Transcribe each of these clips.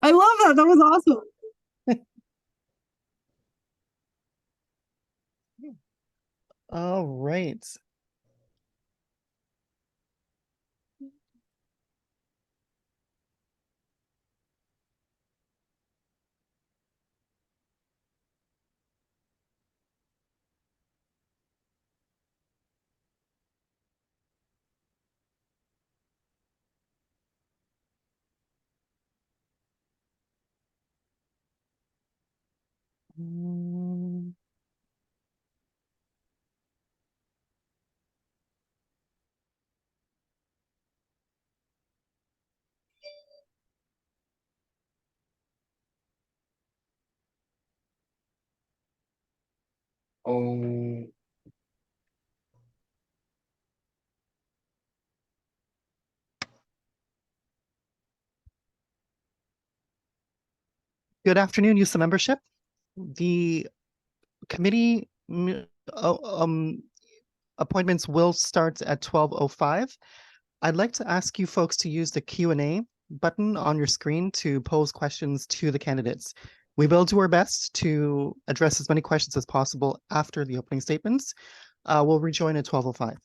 I love that. That was awesome. All right. Mm, Oh, Good afternoon, YUSA membership. The committee appointments will start at 12:05. I'd like to ask you folks to use the Q&A button on your screen to pose questions to the candidates. We will do our best to address as many questions as possible after the opening statements. We'll rejoin at 12:05.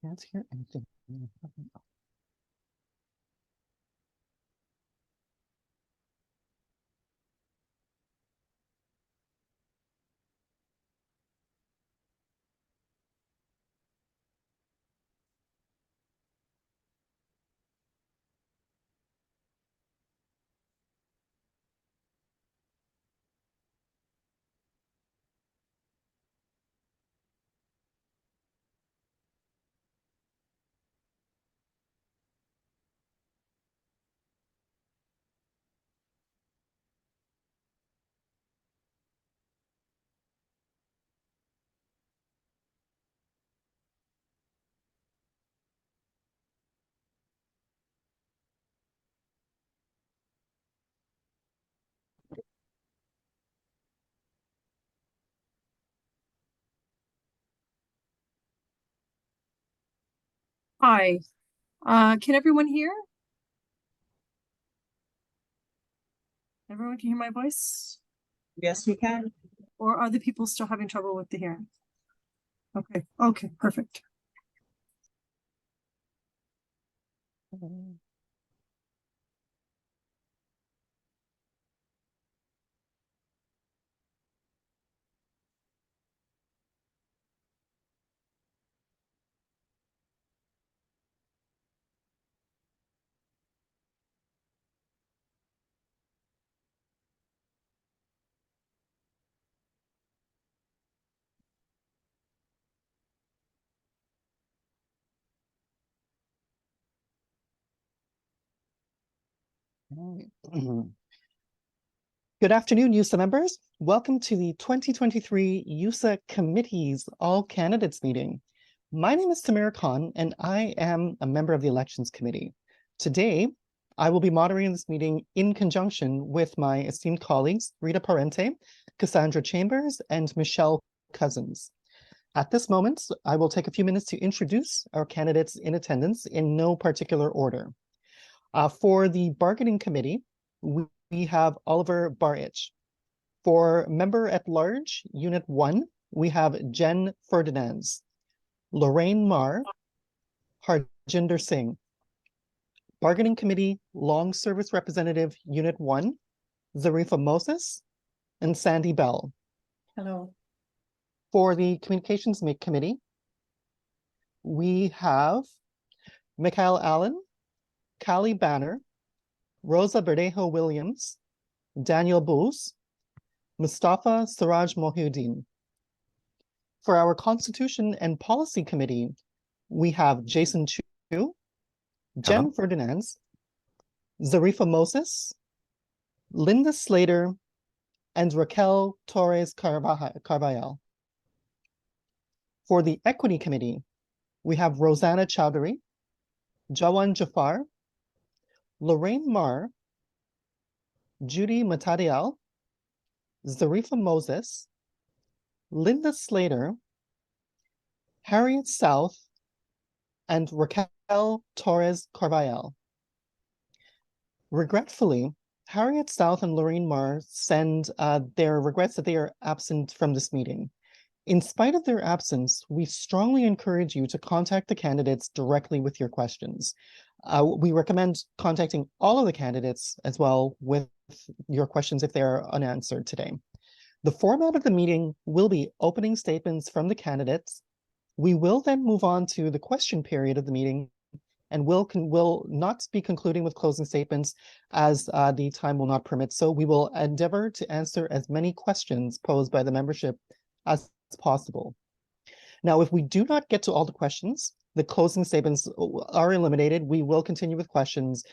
Can't hear anything. Hi. Can everyone hear? Everyone can hear my voice? Yes, we can. Or are the people still having trouble with the hearing? Okay. Okay, perfect. Good afternoon, YUSA members. Welcome to the 2023 YUSA Committees All Candidates meeting. My name is Samira Khan, and I am a member of the Elections Committee. Today, I will be moderating this meeting in conjunction with my esteemed colleagues, Rita Parente, Cassandra Chambers, and Michelle Cousins. At this moment, I will take a few minutes to introduce our candidates in attendance in no particular order. For the bargaining committee, we have Oliver Barich. For member at large, Unit 1, we have Jen Ferdinands, Lorraine Marr, Harjinder Singh. Bargaining committee, long service representative, Unit 1, Zarifa Moses, and Sandy Bell. Hello. For the communications committee, we have Mikhail Allen, Callie Banner, Rosa Berdejo Williams, Daniel Boos, Mustafa Siraj Mohiuddin. For our Constitution and Policy Committee, we have Jason Chu, Jen Ferdinands, Zarifa Moses, Linda Slater, and Raquel Torres Carvajal. For the Equity Committee, we have Rosanna Chowdhury, Jawan Jafar, Lorraine Marr, Judy Matadial, Zarifa Moses, Linda Slater, Harriet South, and Raquel Torres Carvajal. Regretfully, Harriet South and Lorraine Marr send their regrets that they are absent from this meeting. In spite of their absence, we strongly encourage you to contact the candidates directly with your questions. We recommend contacting all of the candidates as well with your questions if they are unanswered today. The format of the meeting will be opening statements from the candidates. We will then move on to the question period of the meeting and will not be concluding with closing statements as the time will not permit. So we will endeavor to answer as many questions posed by the membership as possible. Now, if we do not get to all the questions, the closing statements are eliminated. We will continue with questions,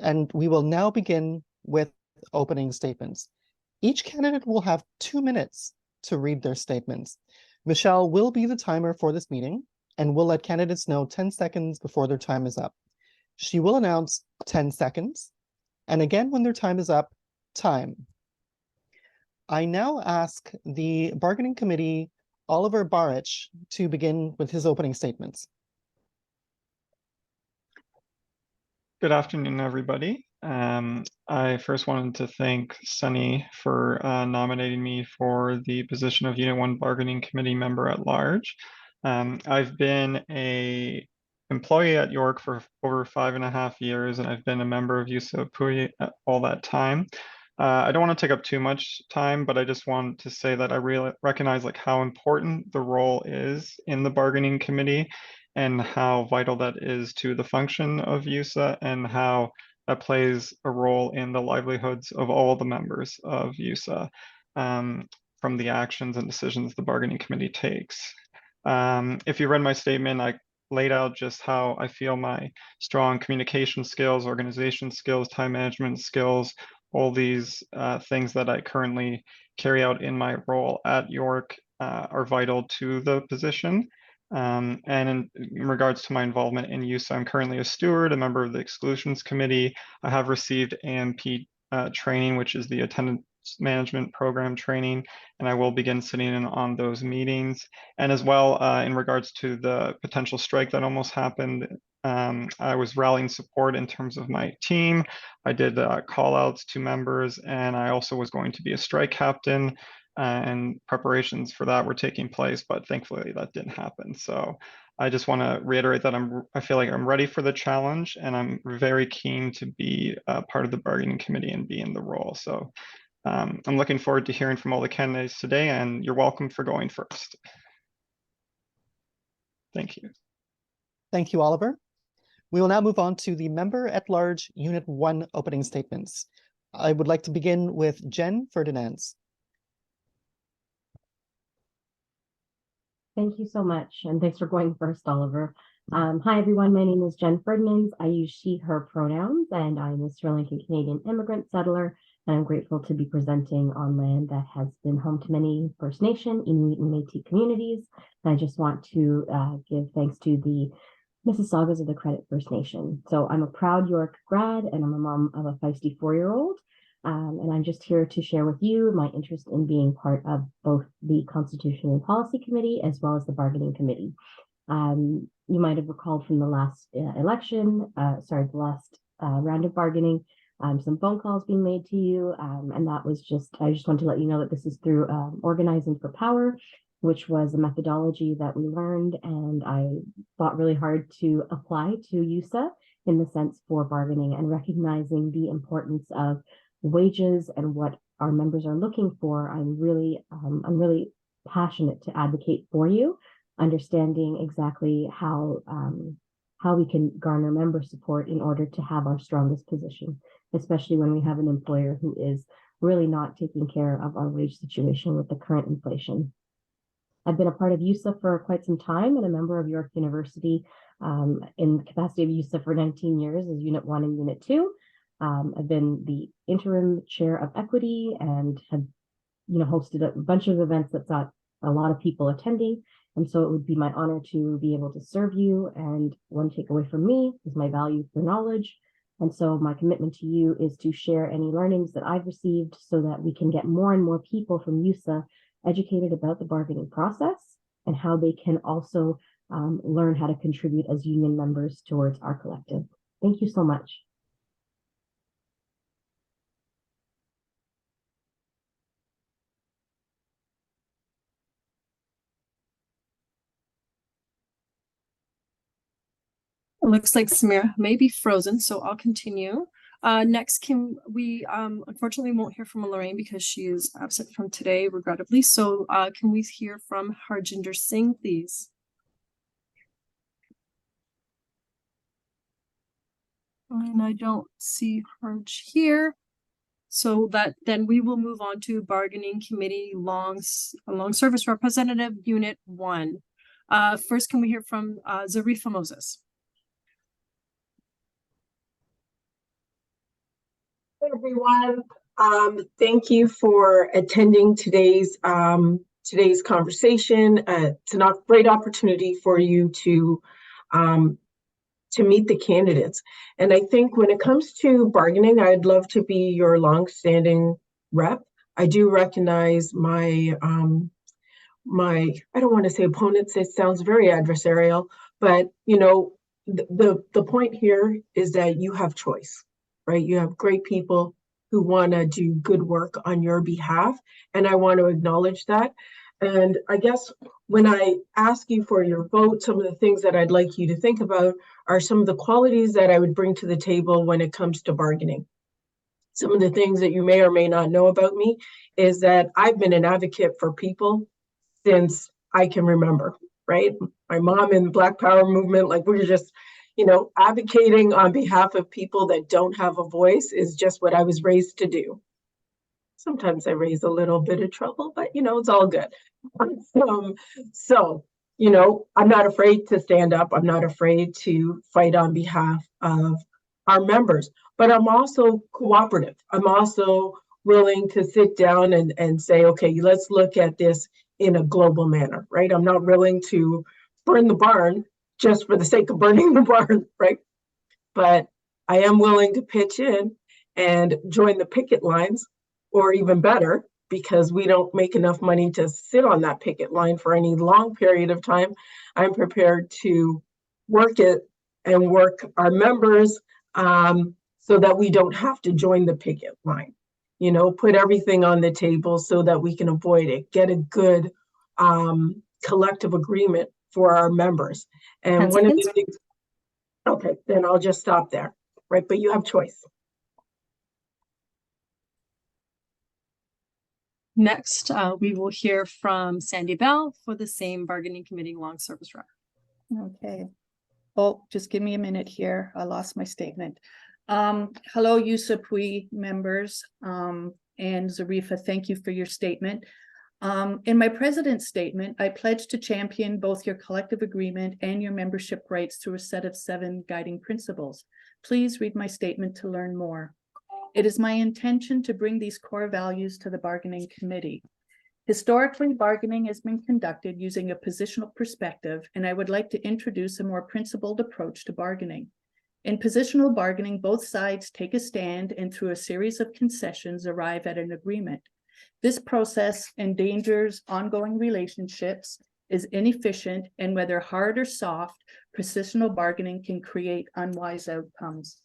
and we will now begin with opening statements. Each candidate will have 2 minutes to read their statements. Michelle will be the timer for this meeting and will let candidates know 10 seconds before their time is up. She will announce 10 seconds, and again when their time is up, time. I now ask the bargaining committee, Oliver Barich, to begin with his opening statements. Good afternoon, everybody. I first wanted to thank Sunny for nominating me for the position of Unit 1 Bargaining Committee Member at Large. I've been an employee at York for over 5.5 years, and I've been a member of YUSA Pui all that time. I don't want to take up too much time, but I just want to say that I really recognize how important the role is in the bargaining committee and how vital that is to the function of YUSA and how that plays a role in the livelihoods of all the members of YUSA from the actions and decisions the bargaining committee takes. If you read my statement, I laid out just how I feel my strong communication skills, organization skills, time management skills, all these things that I currently carry out in my role at York are vital to the position. And in regards to my involvement in YUSA, I'm currently a steward, a member of the exclusions committee. I have received AMP training, which is the attendance management program training, and I will begin sitting in on those meetings. And as well, in regards to the potential strike that almost happened, I was rallying support in terms of my team. I did call outs to members, and I also was going to be a strike captain, and preparations for that were taking place, but thankfully that didn't happen. So I just want to reiterate that I feel like I'm ready for the challenge, and I'm very keen to be part of the bargaining committee and be in the role. So I'm looking forward to hearing from all the candidates today, and you're welcome for going first. Thank you. Thank you, Oliver. We will now move on to the member at large Unit 1 opening statements. I would like to begin with Jen Ferdinands. Thank you so much, and thanks for going first, Oliver. Hi, everyone. My name is Jen Ferdinands. I use she, her pronouns, and I'm a Sri Lankan Canadian immigrant settler, and I'm grateful to be presenting on land that has been home to many First Nation, Inuit, and Métis communities. And I just want to give thanks to the Mississaugas of the Credit First Nation. So I'm a proud York grad, and I'm a mom of a feisty 4-year-old. And I'm just here to share with you my interest in being part of both the Constitution and Policy Committee as well as the Bargaining Committee. You might have recalled from the last the last round of bargaining, some phone calls being made to you. And that was I just want to let you know that this is through Organizing for Power, which was a methodology that we learned and I fought really hard to apply to YUSA in the sense for bargaining and recognizing the importance of wages and what our members are looking for. I'm really passionate to advocate for you, understanding exactly how we can garner member support in order to have our strongest position, especially when we have an employer who is really not taking care of our wage situation with the current inflation. I've been a part of YUSA for quite some time and a member of York University in the capacity of YUSA for 19 years as Unit 1 and Unit 2. I've been the interim chair of equity and have hosted a bunch of events that got a lot of people attending. And so it would be my honor to be able to serve you. And one takeaway from me is my value for knowledge. And so my commitment to you is to share any learnings that I've received so that we can get more and more people from YUSA educated about the bargaining process and how they can also learn how to contribute as union members towards our collective. Thank you so much. It looks like Samira may be frozen, so I'll continue. Next, can we unfortunately won't hear from Lorraine because she is absent from today, regrettably. So can we hear from Harjinder Singh, please? And I don't see Harj here. So then we will move on to Bargaining Committee Long Service Representative Unit 1. First, can we hear from Zarifa Moses? Hey everyone, thank you for attending today's conversation. It's a great opportunity for you to meet the candidates. And I think when it comes to bargaining, I'd love to be your longstanding rep. I do recognize my I don't want to say opponents, it sounds very adversarial, but the point here is that you have choice, right? You have great people who want to do good work on your behalf, and I want to acknowledge that. And I guess when I ask you for your vote, some of the things that I'd like you to think about are some of the qualities that I would bring to the table when it comes to bargaining. Some of the things that you may or may not know about me is that I've been an advocate for people since I can remember, right? My mom in the Black Power movement, like we're just, advocating on behalf of people that don't have a voice is just what I was raised to do. Sometimes I raise a little bit of trouble, but it's all good. So, I'm not afraid to stand up. I'm not afraid to fight on behalf of our members, but I'm also cooperative. I'm also willing to sit down and say, okay, let's look at this in a global manner, right? I'm not willing to burn the barn just for the sake of burning the barn, right? But I am willing to pitch in and join the picket lines, or even better, because we don't make enough money to sit on that picket line for any long period of time. I'm prepared to work it and work our members so that we don't have to join the picket line. Put everything on the table so that we can avoid it, get a good collective agreement for our members. And one of the things, okay, then I'll just stop there, right? But you have choice. Next, we will hear from Sandy Bell for the same Bargaining Committee Long Service Rep. Okay. Oh, just give me a minute here. I lost my statement. Hello, YUSA PUI members, and Zarifa, thank you for your statement. In my president's statement, I pledge to champion both your collective agreement and your membership rights through a set of 7 guiding principles. Please read my statement to learn more. It is my intention to bring these core values to the bargaining committee. Historically, bargaining has been conducted using a positional perspective, and I would like to introduce a more principled approach to bargaining. In positional bargaining, both sides take a stand and through a series of concessions arrive at an agreement. This process endangers ongoing relationships, is inefficient, and whether hard or soft, positional bargaining can create unwise outcomes.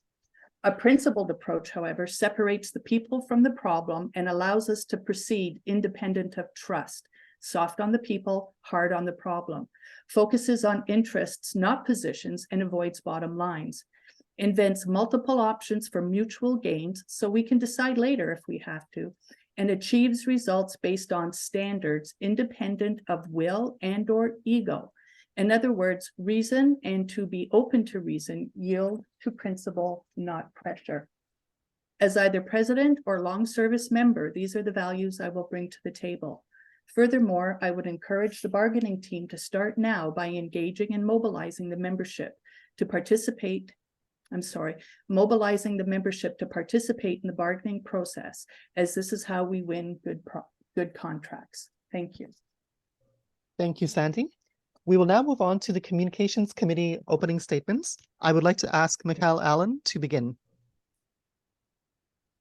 A principled approach, however, separates the people from the problem and allows us to proceed independent of trust, soft on the people, hard on the problem, focuses on interests, not positions, and avoids bottom lines, invents multiple options for mutual gains so we can decide later if we have to, and achieves results based on standards independent of will and/or ego. In other words, reason and to be open to reason yield to principle, not pressure. As either president or long service member, these are the values I will bring to the table. Furthermore, I would encourage the bargaining team to start now by engaging and mobilizing the membership to participate. Mobilizing the membership to participate in the bargaining process, as this is how we win good contracts. Thank you. Thank you, Sandy. We will now move on to the Communications Committee opening statements. I would like to ask Mikhail Allen to begin.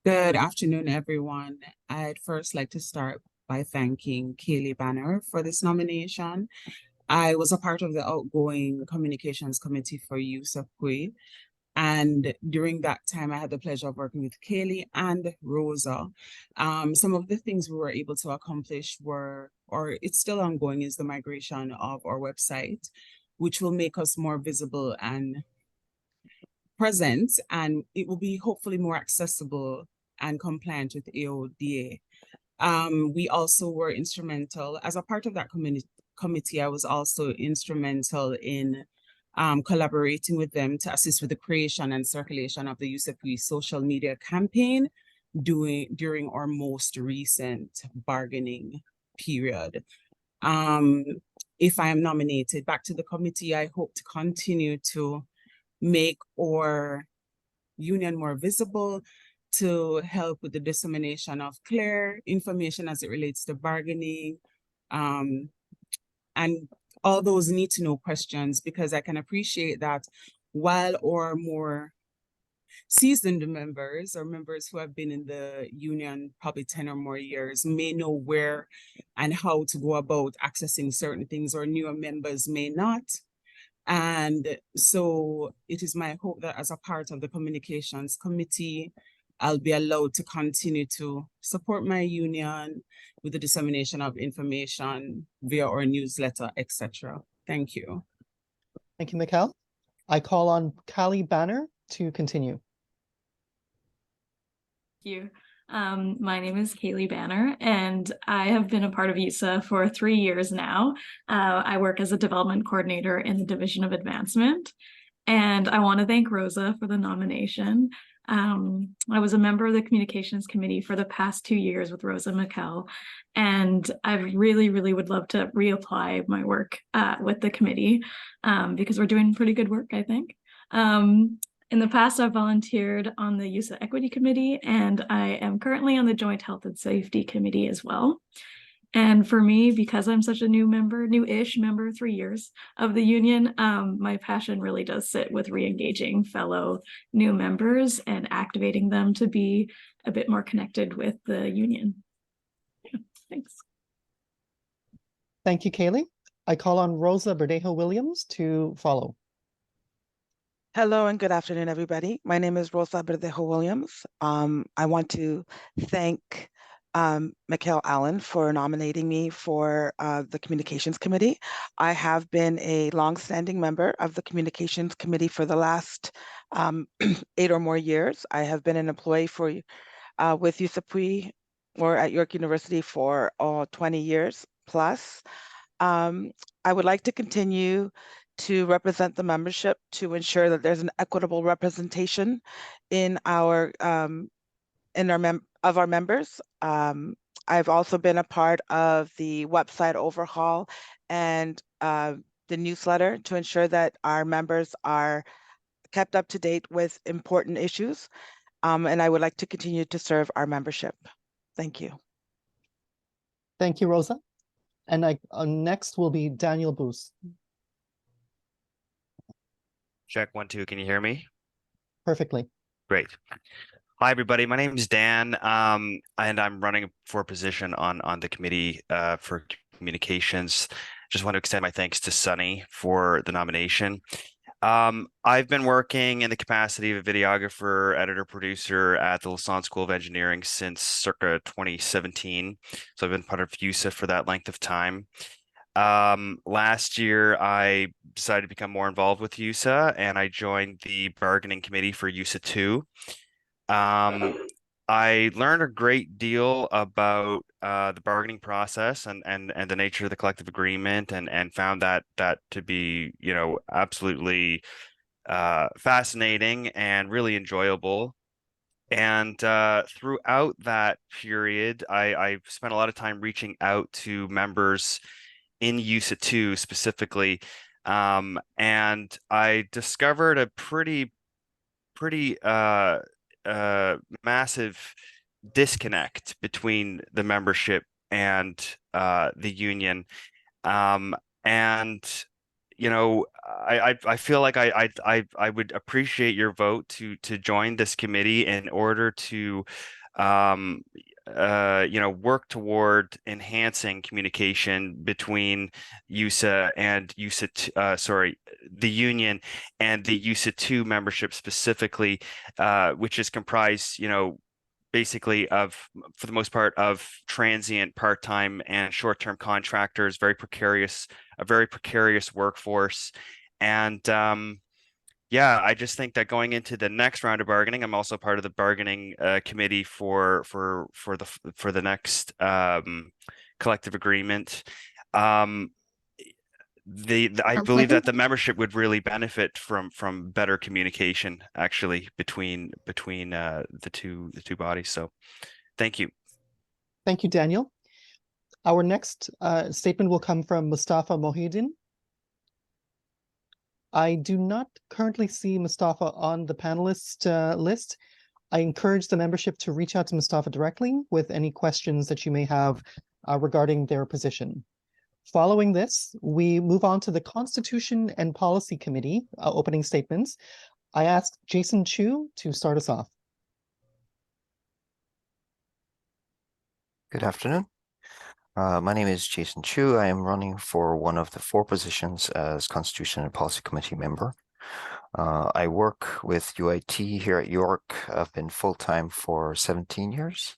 Good afternoon, everyone. I'd first like to start by thanking Keele Banner for this nomination. I was a part of the outgoing Communications Committee for YUSA, and during that time, I had the pleasure of working with Keele and Rosa. Some of the things we were able to accomplish were, or it's still ongoing, is the migration of our website, which will make us more visible and present, and it will be hopefully more accessible and compliant with AODA. We also were instrumental, as a part of that committee, I was also instrumental in collaborating with them to assist with the creation and circulation of the YUSA social media campaign during our most recent bargaining period. If I am nominated back to the committee, I hope to continue to make our union more visible, to help with the dissemination of clear information as it relates to bargaining, and all those need to know questions, because I can appreciate that while our more seasoned members, or members who have been in the union probably 10 or more years, may know where and how to go about accessing certain things, or newer members may not. And so it is my hope that as a part of the Communications Committee, I'll be allowed to continue to support my union with the dissemination of information via our newsletter, etc. Thank you. Thank you, Mikhail. I call on Callie Banner to continue. Thank you. My name is Kaylee Banner, and I have been a part of YUSA for 3 years now. I work as a development coordinator in the Division of Advancement, and I want to thank Rosa for the nomination. I was a member of the Communications Committee for the past 2 years with Rosa McKell, and I really would love to reapply my work with the committee because we're doing pretty good work, I think. In the past, I've volunteered on the YUSA Equity Committee, and I am currently on the Joint Health and Safety Committee as well. And for me, because I'm such a new-ish member, 3 years of the union, my passion really does sit with re-engaging fellow new members and activating them to be a bit more connected with the union. Yeah, thanks. Thank you, Kaylee. I call on Rosa Verdejo-Williams to follow. Hello and good afternoon, everybody. My name is Rosa Verdejo-Williams. I want to thank Mikhail Allen for nominating me for the Communications Committee. I have been a longstanding member of the Communications Committee for the last 8 or more years. I have been an employee with YUSA or at York University for 20 years plus. I would like to continue to represent the membership to ensure that there's an equitable representation in our members. I've also been a part of the website overhaul and the newsletter to ensure that our members are kept up to date with important issues. And I would like to continue to serve our membership. Thank you. Thank you, Rosa. And next will be Daniel Boos. Check 1, 2. Can you hear me? perfectly. Great. Hi, everybody. My name is Dan, and I'm running for a position on the committee for communications. Just want to extend my thanks to Sunny for the nomination. I've been working in the capacity of a videographer, editor, producer at the Lausanne School of Engineering since circa 2017. So I've been part of YUSA for that length of time. Last year, I decided to become more involved with YUSA, and I joined the bargaining committee for YUSA 2. I learned a great deal about the bargaining process and the nature of the collective agreement, and found that to be, you know, absolutely fascinating and really enjoyable. And throughout that period, I spent a lot of time reaching out to members in YUSA 2 specifically, and I discovered a pretty massive disconnect between the membership and the union. And you know, I feel like I would appreciate your vote to join this committee in order to you know, work toward enhancing communication between YUSA and the union and the YUSA 2 membership specifically, which is comprised, you know, basically of, for the most part, of transient, part-time, and short-term contractors, a very precarious workforce. And yeah, I just think that going into the next round of bargaining, I'm also part of the bargaining committee for the next collective agreement. I believe that the membership would really benefit from better communication, actually, between the two bodies. So, thank you. Thank you, Daniel. Our next statement will come from Mustafa Mohidin. I do not currently see Mustafa on the panelist list. I encourage the membership to reach out to Mustafa directly with any questions that you may have regarding their position. Following this, we move on to the Constitution and Policy Committee opening statements. I ask Jason Chu to start us off. Good afternoon. My name is Jason Chu. I am running for one of the 4 positions as Constitution and Policy Committee member. I work with UIT here at York. I've been full-time for 17 years.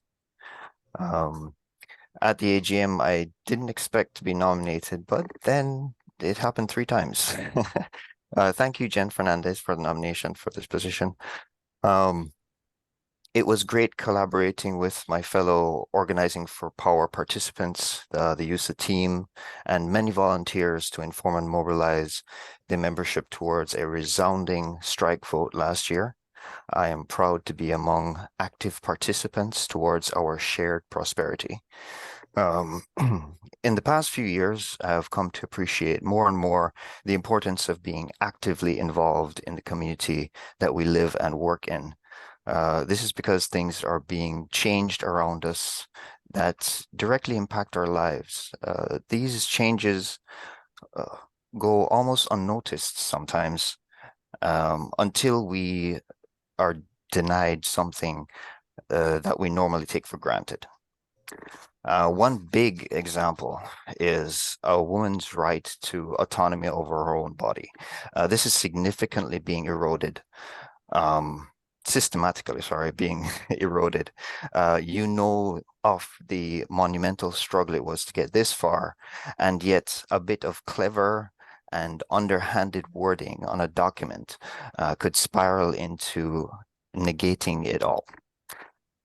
At the AGM, I didn't expect to be nominated, but then it happened 3 times. Thank you, Jen Fernandez, for the nomination for this position. It was great collaborating with my fellow Organizing for Power participants, the YUSA team, and many volunteers to inform and mobilize the membership towards a resounding strike vote last year. I am proud to be among active participants towards our shared prosperity. In the past few years, I have come to appreciate more and more the importance of being actively involved in the community that we live and work in. This is because things are being changed around us that directly impact our lives. These changes go almost unnoticed sometimes until we are denied something that we normally take for granted. One big example is a woman's right to autonomy over her own body. This is significantly being eroded. Systematically, being eroded. You know of the monumental struggle it was to get this far, and yet a bit of clever and underhanded wording on a document could spiral into negating it all.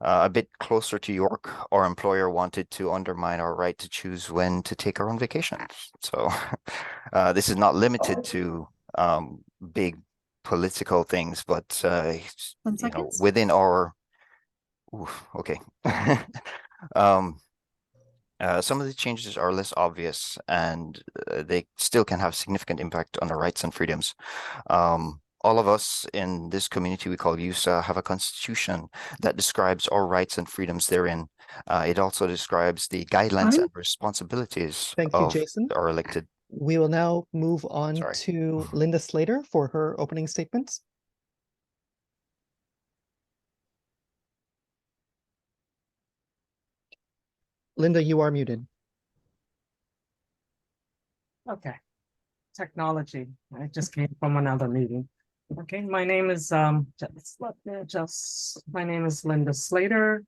A bit closer to York, our employer wanted to undermine our right to choose when to take our own vacations. So this is not limited to big political things, but you know, within our some of the changes are less obvious, and they still can have significant impact on our rights and freedoms. All of us in this community we call YUSA have a constitution that describes our rights and freedoms therein. It also describes the guidelines and responsibilities of Jason. our elected. We will now move on to Linda Slater for her opening statements. Linda, you are muted. Okay, technology. I just came from another meeting. Okay, my name is my name is Linda Slater.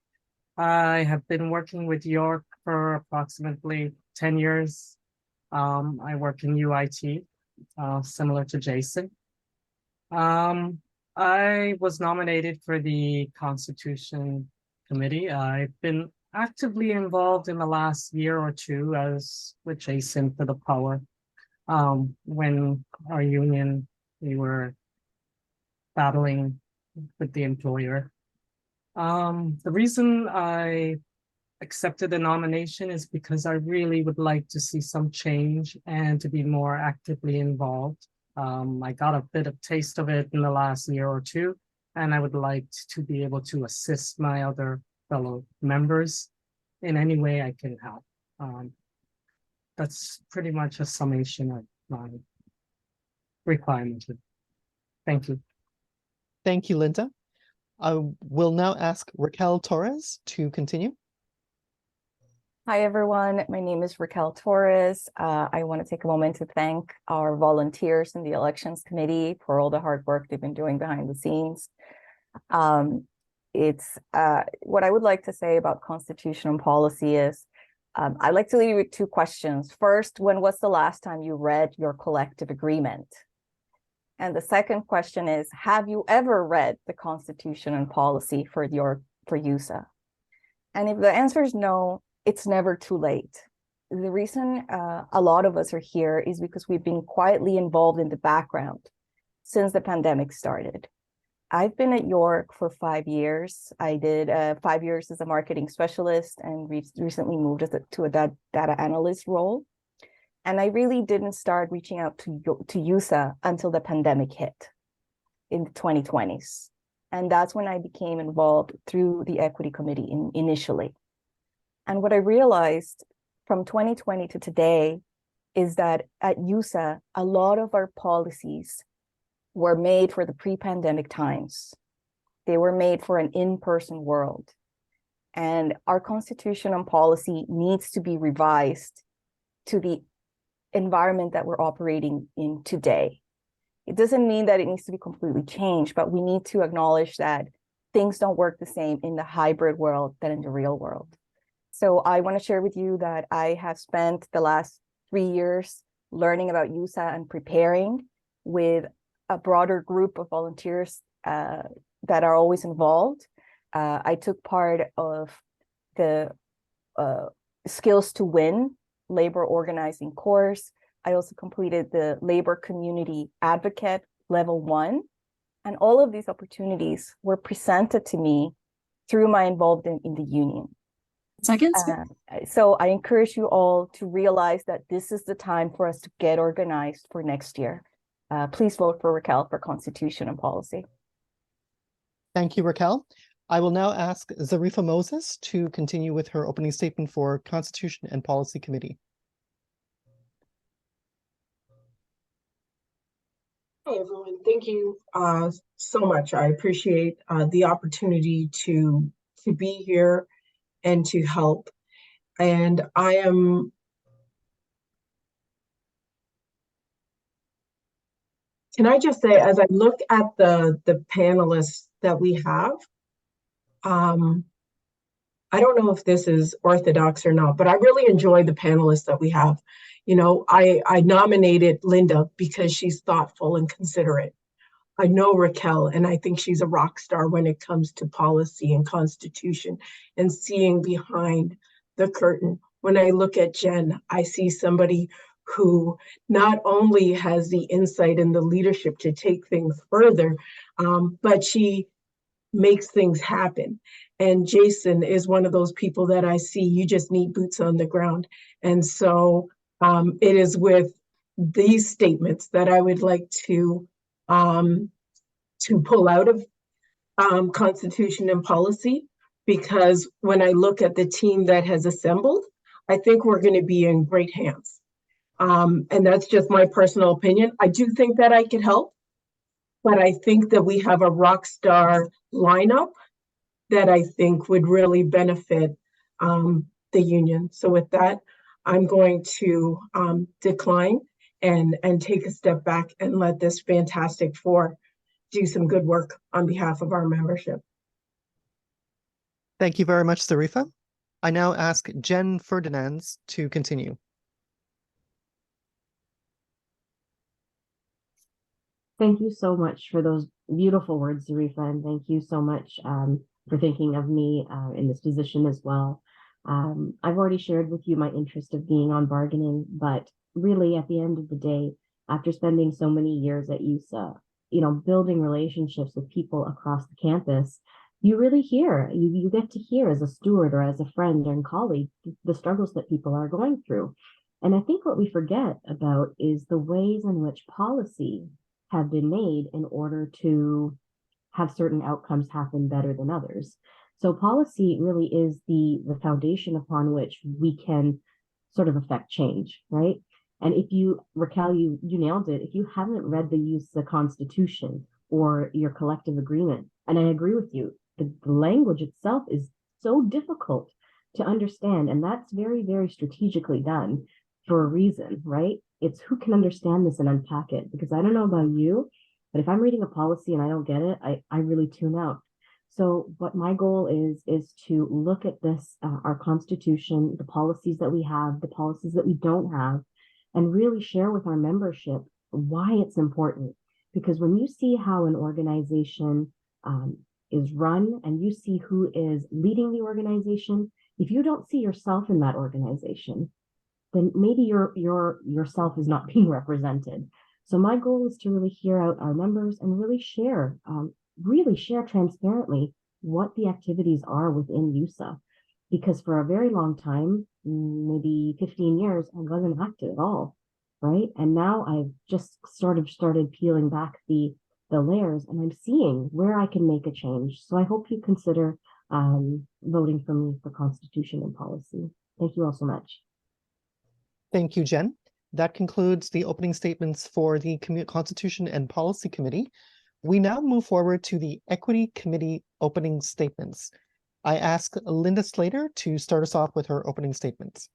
I have been working with York for approximately 10 years. I work in UIT, similar to Jason. I was nominated for the Constitution Committee. I've been actively involved in the last year or two as with Jason for the power. When our union, we were battling with the employer. The reason I accepted the nomination is because I really would like to see some change and to be more actively involved. I got a bit of taste of it in the last year or two, and I would like to be able to assist my other fellow members in any way I can help. That's pretty much a summation of my requirement. Thank you. Thank you, Linda. I will now ask Raquel Torres to continue. Hi, everyone. My name is Raquel Torres. I want to take a moment to thank our volunteers in the Elections Committee for all the hard work they've been doing behind the scenes. What I would like to say about Constitution and policy is, I'd like to leave you with two questions. First, when was the last time you read your collective agreement? And the second question is, have you ever read the Constitution and policy for YUSA? And if the answer is no, it's never too late. The reason a lot of us are here is because we've been quietly involved in the background since the pandemic started. I've been at York for 5 years. I did 5 years as a marketing specialist and recently moved to a data analyst role. And I really didn't start reaching out to YUSA until the pandemic hit in the 2020s. And that's when I became involved through the Equity Committee initially. And what I realized from 2020 to today is that at YUSA, a lot of our policies were made for the pre-pandemic times. They were made for an in-person world. And our constitution and policy needs to be revised to the environment that we're operating in today. It doesn't mean that it needs to be completely changed, but we need to acknowledge that things don't work the same in the hybrid world than in the real world. So I want to share with you that I have spent the last 3 years learning about YUSA and preparing with a broader group of volunteers that are always involved. I took part of the Skills to Win labor organizing course. I also completed the Labor Community Advocate Level 1. And all of these opportunities were presented to me through my involvement in the union. Seconds. So I encourage you all to realize that this is the time for us to get organized for next year. Please vote for Raquel for Constitution and Policy. Thank you, Raquel. I will now ask Zarifa Moses to continue with her opening statement for Constitution and Policy Committee. Hey, everyone. Thank you so much. I appreciate the opportunity to be here and to help. And I am can I just say, as I look at the panelists that we have, I don't know if this is orthodox or not, but I really enjoy the panelists that we have. You know, I nominated Linda because she's thoughtful and considerate. I know Raquel, and I think she's a rock star when it comes to policy and constitution and seeing behind the curtain. When I look at Jen, I see somebody who not only has the insight and the leadership to take things further, but she makes things happen. And Jason is one of those people that I see, you just need boots on the ground. And so it is with these statements that I would like to pull out of Constitution and Policy, because when I look at the team that has assembled, I think we're going to be in great hands. And that's just my personal opinion. I do think that I could help, but I think that we have a rock star lineup that I think would really benefit the the union. So with that, I'm going to decline and take a step back and let this Fantastic Four do some good work on behalf of our membership. Thank you very much, Zarifa. I now ask Jen Ferdinands to continue. Thank you so much for those beautiful words, Zarifa, and thank you so much for thinking of me in this position as well. I've already shared with you my interest of being on bargaining, but really at the end of the day, after spending so many years at YUSA, you know, building relationships with people across the campus, you really hear, you get to hear as a steward or as a friend and colleague, the struggles that people are going through. And I think what we forget about is the ways in which policy have been made in order to have certain outcomes happen better than others. So policy really is the foundation upon which we can sort of affect change, right? And if you, Raquel, you nailed it. If you haven't read the YUSA Constitution or your collective agreement, and I agree with you, the language itself is so difficult to understand, and that's very, very strategically done for a reason, right? It's who can understand this and unpack it, because I don't know about you, but if I'm reading a policy and I don't get it, I really tune out. So what my goal is to look at this, our Constitution, the policies that we have, the policies that we don't have, and really share with our membership why it's important. Because when you see how an organization is run and you see who is leading the organization, if you don't see yourself in that organization, then maybe yourself is not being represented. So my goal is to really hear out our members and really share transparently what the activities are within YUSA. Because for a very long time, maybe 15 years, I wasn't active at all, right? And now I've just sort of started peeling back the layers, and I'm seeing where I can make a change. So I hope you consider voting for me for Constitution and Policy. Thank you all so much. Thank you, Jen. That concludes the opening statements for the Constitution and Policy Committee. We now move forward to the Equity Committee opening statements. I ask Linda Slater to start us off with her opening statements.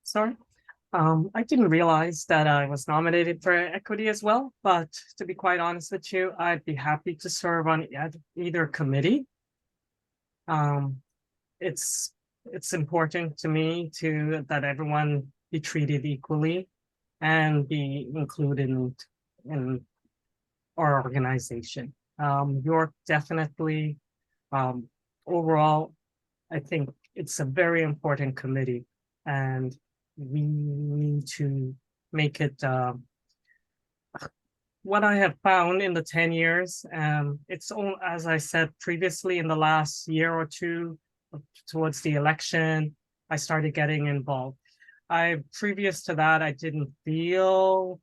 Sorry. I didn't realize that I was nominated for equity as well, but to be quite honest with you, I'd be happy to serve on either committee. It's important to me that everyone be treated equally and be included in our organization. York definitely, overall, I think it's a very important committee, and we need to make it what I have found in the 10 years. It's all, as I said previously, in the last year or two towards the election, I started getting involved. Previous to that, I didn't feel,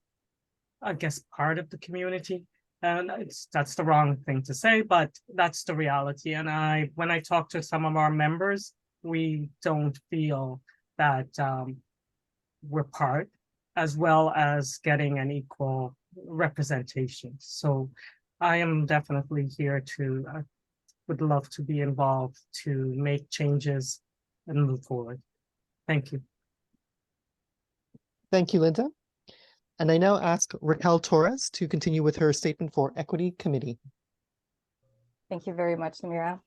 I guess, part of the community. And that's the wrong thing to say, but that's the reality. And when I talk to some of our members, we don't feel that we're part, as well as getting an equal representation. So I am definitely here to, would love to be involved to make changes and move forward. Thank you. Thank you, Linda. And I now ask Raquel Torres to continue with her statement for Equity Committee. Thank you very much, Namira.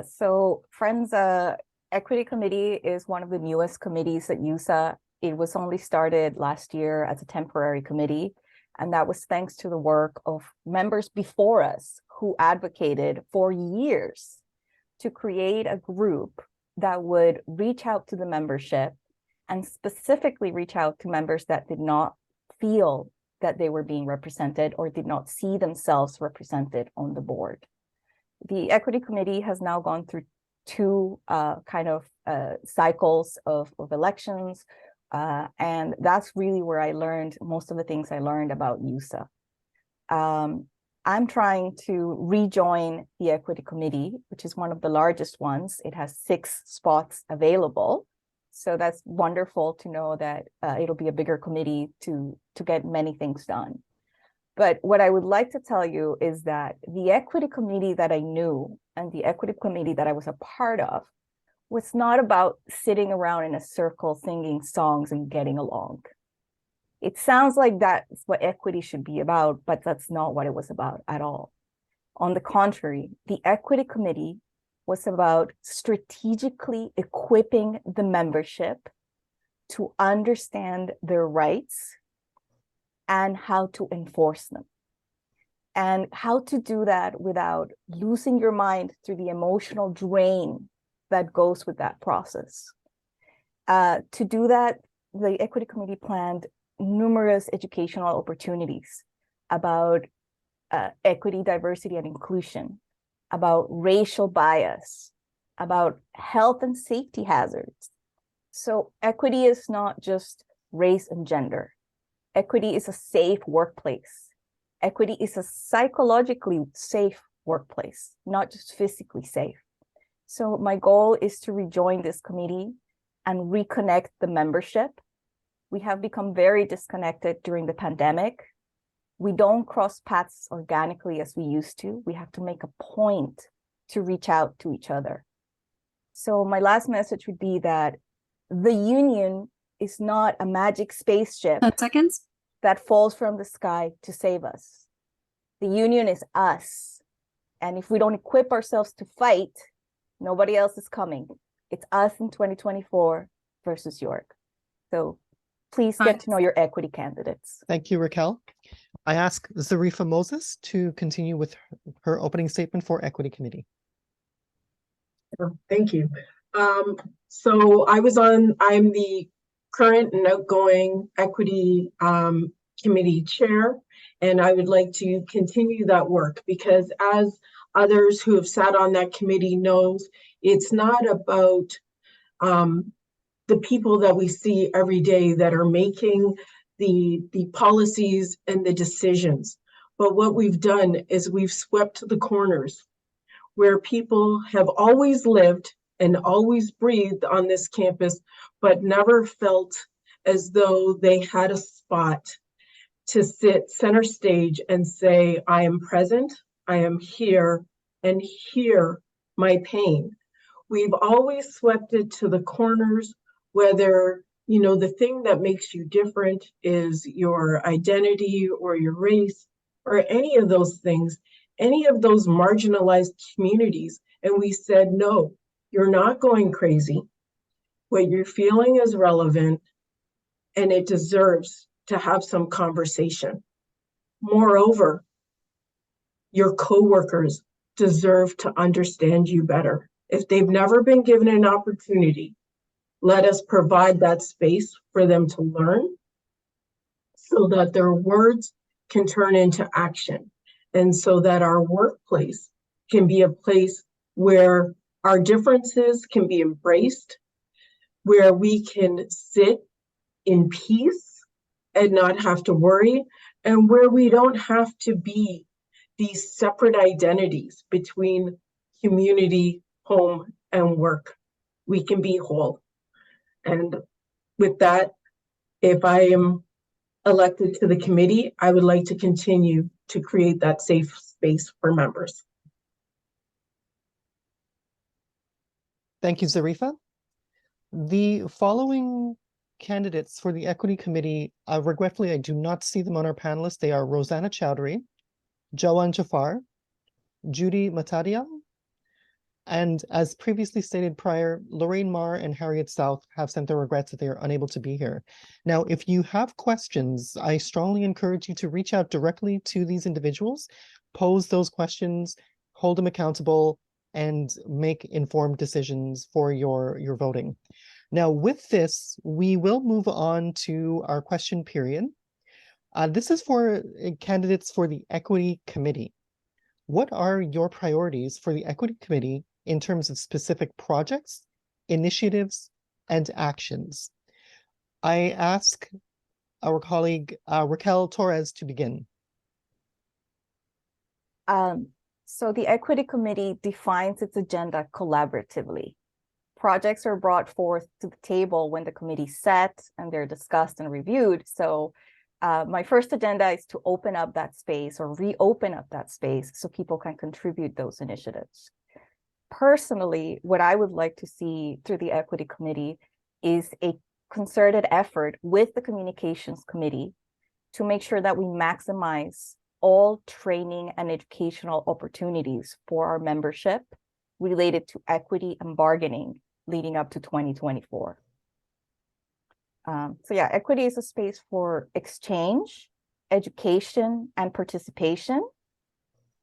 So friends, Equity Committee is one of the newest committees at YUSA. It was only started last year as a temporary committee, and that was thanks to the work of members before us who advocated for years to create a group that would reach out to the membership and specifically reach out to members that did not feel that they were being represented or did not see themselves represented on the board. The Equity Committee has now gone through two cycles of elections, and that's really where I learned most of the things I learned about YUSA. I'm trying to rejoin the Equity Committee, which is one of the largest ones. It has 6 spots available. So that's wonderful to know that it'll be a bigger committee to get many things done. But what I would like to tell you is that the equity committee that I knew and the equity committee that I was a part of was not about sitting around in a circle singing songs and getting along. It sounds like that's what equity should be about, but that's not what it was about at all. On the contrary, the equity committee was about strategically equipping the membership to understand their rights and how to enforce them. And how to do that without losing your mind through the emotional drain that goes with that process. To do that, the equity committee planned numerous educational opportunities about equity, diversity, and inclusion, about racial bias, about health and safety hazards. So equity is not just race and gender. Equity is a safe workplace. Equity is a psychologically safe workplace, not just physically safe. So my goal is to rejoin this committee and reconnect the membership. We have become very disconnected during the pandemic. We don't cross paths organically as we used to. We have to make a point to reach out to each other. So my last message would be that the union is not a magic spaceship 10 seconds. that falls from the sky to save us. The union is us. And if we don't equip ourselves to fight, nobody else is coming. It's us in 2024 versus York. So please get to know your equity candidates. Thank you, Raquel. I ask Zarifa Moses to continue with her opening statement for Equity Committee. Thank you. So I'm the current and outgoing Equity Committee Chair, and I would like to continue that work because as others who have sat on that committee knows, it's not about the people that we see every day that are making the policies and the decisions. But what we've done is we've swept the corners where people have always lived and always breathed on this campus, but never felt as though they had a spot to sit center stage and say, I am present, I am here, and hear my pain. We've always swept it to the corners, whether, you know, the thing that makes you different is your identity or your race or any of those things, any of those marginalized communities. And we said, no, you're not going crazy. What you're feeling is relevant and it deserves to have some conversation. Moreover, your coworkers deserve to understand you better. If they've never been given an opportunity, let us provide that space for them to learn so that their words can turn into action and so that our workplace can be a place where our differences can be embraced, where we can sit in peace and not have to worry, and where we don't have to be these separate identities between community, home, and work. We can be whole. And with that, if I am elected to the committee, I would like to continue to create that safe space for members. Thank you, Zarifa. The following candidates for the Equity Committee, regretfully, I do not see them on our panel list. They are Rosanna Chowdhury, Jawan Jafar, Judy Matadia, and as previously stated prior, Lorraine Marr and Harriet South have sent their regrets that they are unable to be here. Now, if you have questions, I strongly encourage you to reach out directly to these individuals, pose those questions, hold them accountable, and make informed decisions for your voting. Now, with this, we will move on to our question period. This is for candidates for the Equity Committee. What are your priorities for the Equity Committee in terms of specific projects, initiatives, and actions? I ask our colleague Raquel Torres to begin. So the Equity Committee defines its agenda collaboratively. Projects are brought forth to the table when the committee set and they're discussed and reviewed. So My first agenda is to open up that space or reopen up that space so people can contribute those initiatives. Personally, what I would like to see through the Equity Committee is a concerted effort with the Communications Committee to make sure that we maximize all training and educational opportunities for our membership related to equity and bargaining leading up to 2024. So yeah, equity is a space for exchange, education, and participation.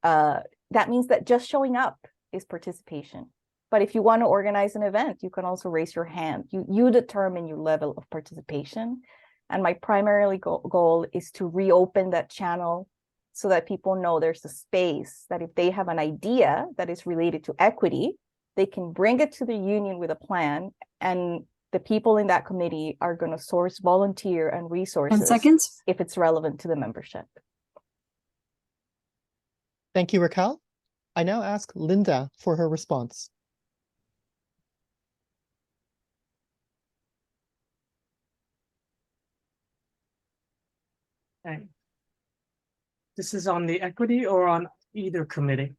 That means that just showing up is participation. But if you want to organize an event, you can also raise your hand. You determine your level of participation. And my primary goal is to reopen that channel so that people know there's a space that if they have an idea that is related to equity, they can bring it to the union with a plan, and the people in that committee are going to source volunteer and resources 10 seconds. if it's relevant to the membership. Thank you, Raquel. I now ask Linda for her response. Okay. This is on the equity or on either committee?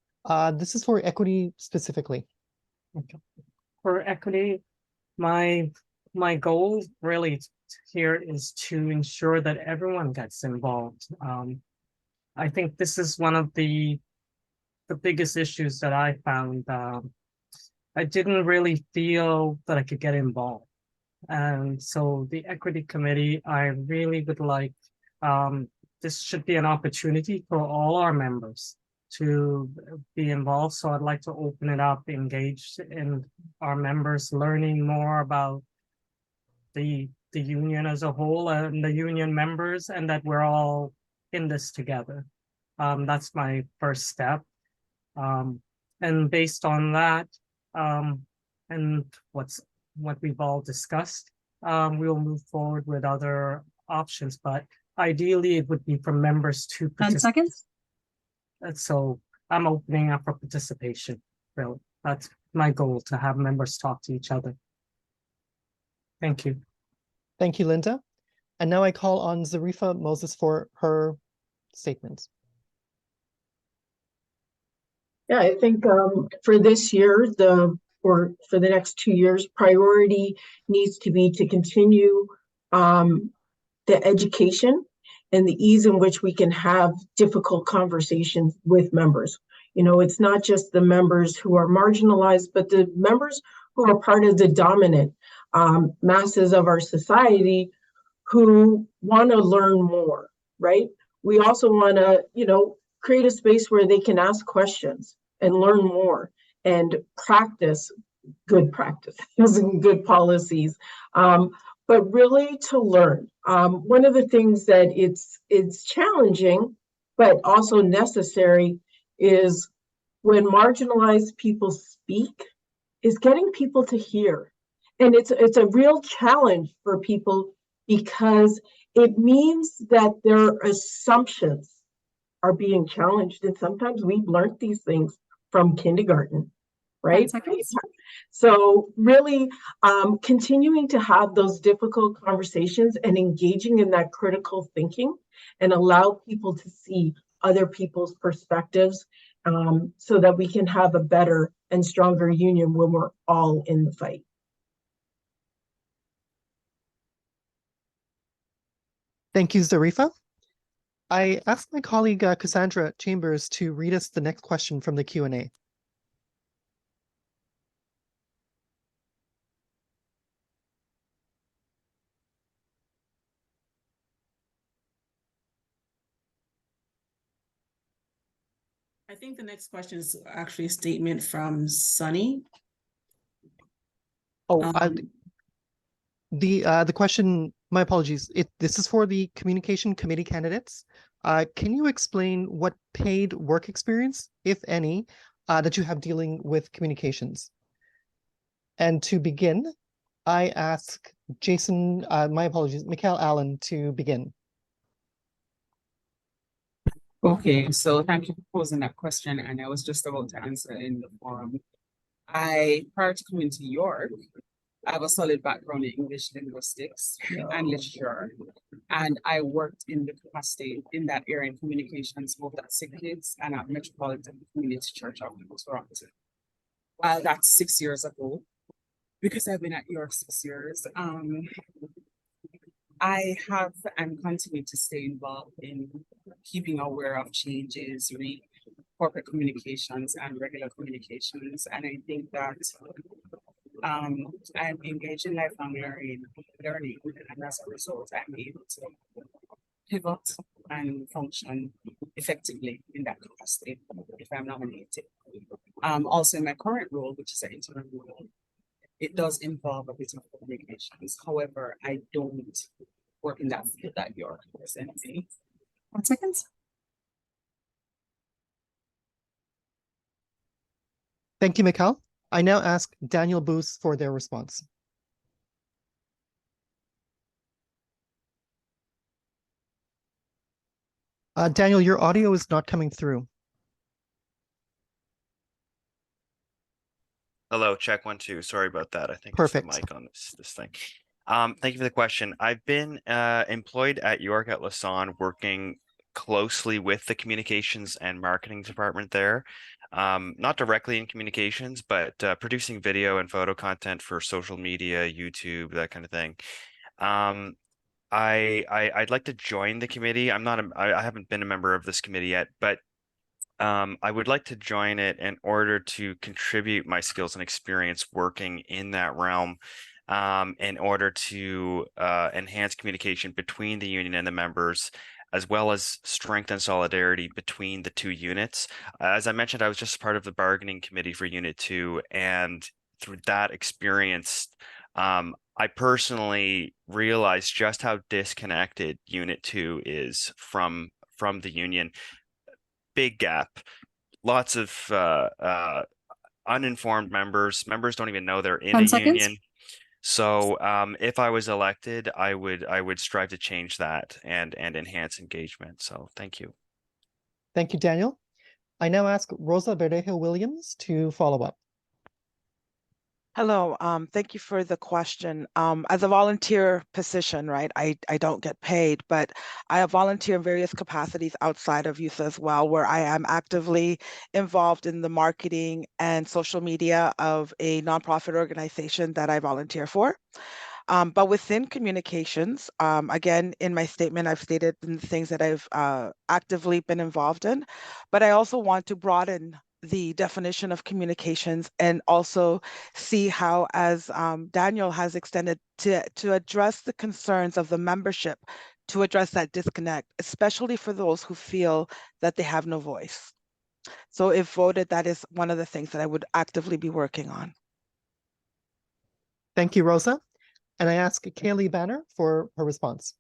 This is for equity specifically. Okay. For equity, my goal really here is to ensure that everyone gets involved. I think this is one of the biggest issues that I found. I didn't really feel that I could get involved. And so the equity committee, I really would like, this should be an opportunity for all our members to be involved. So I'd like to open it up, engage in our members learning more about the union as a whole and the union members, and that we're all in this together. That's my first step. And based on that, and what we've all discussed, we'll move forward with other options, but ideally it would be for members to 10 seconds. So I'm opening up for participation, really. That's my goal, to have members talk to each other. Thank you. Thank you, Linda. And now I call on Zarifa Moses for her statement. Yeah, I think for this year, or for the next 2 years, priority needs to be to continue the education and the ease in which we can have difficult conversations with members. You know, it's not just the members who are marginalized, but the members who are part of the dominant masses of our society who want to learn more, right? We also want to, you know, create a space where they can ask questions and learn more and practice good practices and good policies, but really to learn. One of the things that it's challenging, but also necessary, is when marginalized people speak, is getting people to hear. And it's a real challenge for people because it means that their assumptions are being challenged. And sometimes we've learned these things from kindergarten, right? So really continuing to have those difficult conversations and engaging in that critical thinking and allow people to see other people's perspectives so that we can have a better and stronger union when we're all in the fight. Thank you, Zarifa. I asked my colleague Cassandra Chambers to read us the next question from the Q&A. I think the next question is actually a statement from Sunny. Oh, the question, my apologies. This is for the Communication Committee candidates. Can you explain what paid work experience, if any, that you have dealing with communications? And to begin, I ask Jason, my apologies, Mikhail Allen to begin. Okay, so thank you for posing that question, and I was just about to answer in the forum. Prior to coming to York, I have a solid background in English linguistics and literature, and I worked in the capacity in that area in communications, both at Sick Kids and at Metropolitan Community Church of Toronto. Well, that's 6 years ago, because I've been at York 6 years. I have and continue to stay involved in keeping aware of changes, corporate communications and regular communications. And I think that I'm engaged in lifelong learning, and as a result, I'm able to pivot and function effectively in that capacity if I'm nominated. Also in my current role, which is an interim role, it does involve a bit of communications. However, I don't work in that field that you're presenting. 1 second. Thank you, Mikhail. I now ask Daniel Booth for their response. Daniel, your audio is not coming through. Hello, check 1, 2. Sorry about that. I think Perfect. it's the mic on this thing. Thank you for the question. I've been employed at York at Lassonde, working closely with the communications and marketing department there. Not directly in communications, but producing video and photo content for social media, YouTube, that kind of thing. I'd like to join the committee. I haven't been a member of this committee yet, but I would like to join it in order to contribute my skills and experience working in that realm, in order to enhance communication between the union and the members, as well as strengthen solidarity between the two units. As I mentioned, I was just part of the bargaining committee for Unit 2, and through that experience, I personally realized just how disconnected Unit 2 is from the union. Big gap. Lots of uninformed members. Members don't even know they're in 10 a seconds. union. So if I was elected, I would strive to change that and enhance engagement. So thank you. Thank you, Daniel. I now ask Rosa Verdejo Williams to follow up. Hello, thank you for the question. As a volunteer position, right, I don't get paid, but I volunteer in various capacities outside of YUSA as well, where I am actively involved in the marketing and social media of a nonprofit organization that I volunteer for. But within communications, again, in my statement, I've stated the things that I've actively been involved in, but I also want to broaden the definition of communications and also see how, as Daniel has extended, to address the concerns of the membership, to address that disconnect, especially for those who feel that they have no voice. So if voted, that is one of the things that I would actively be working on. Thank you, Rosa. And I ask Kaylee Banner for her response.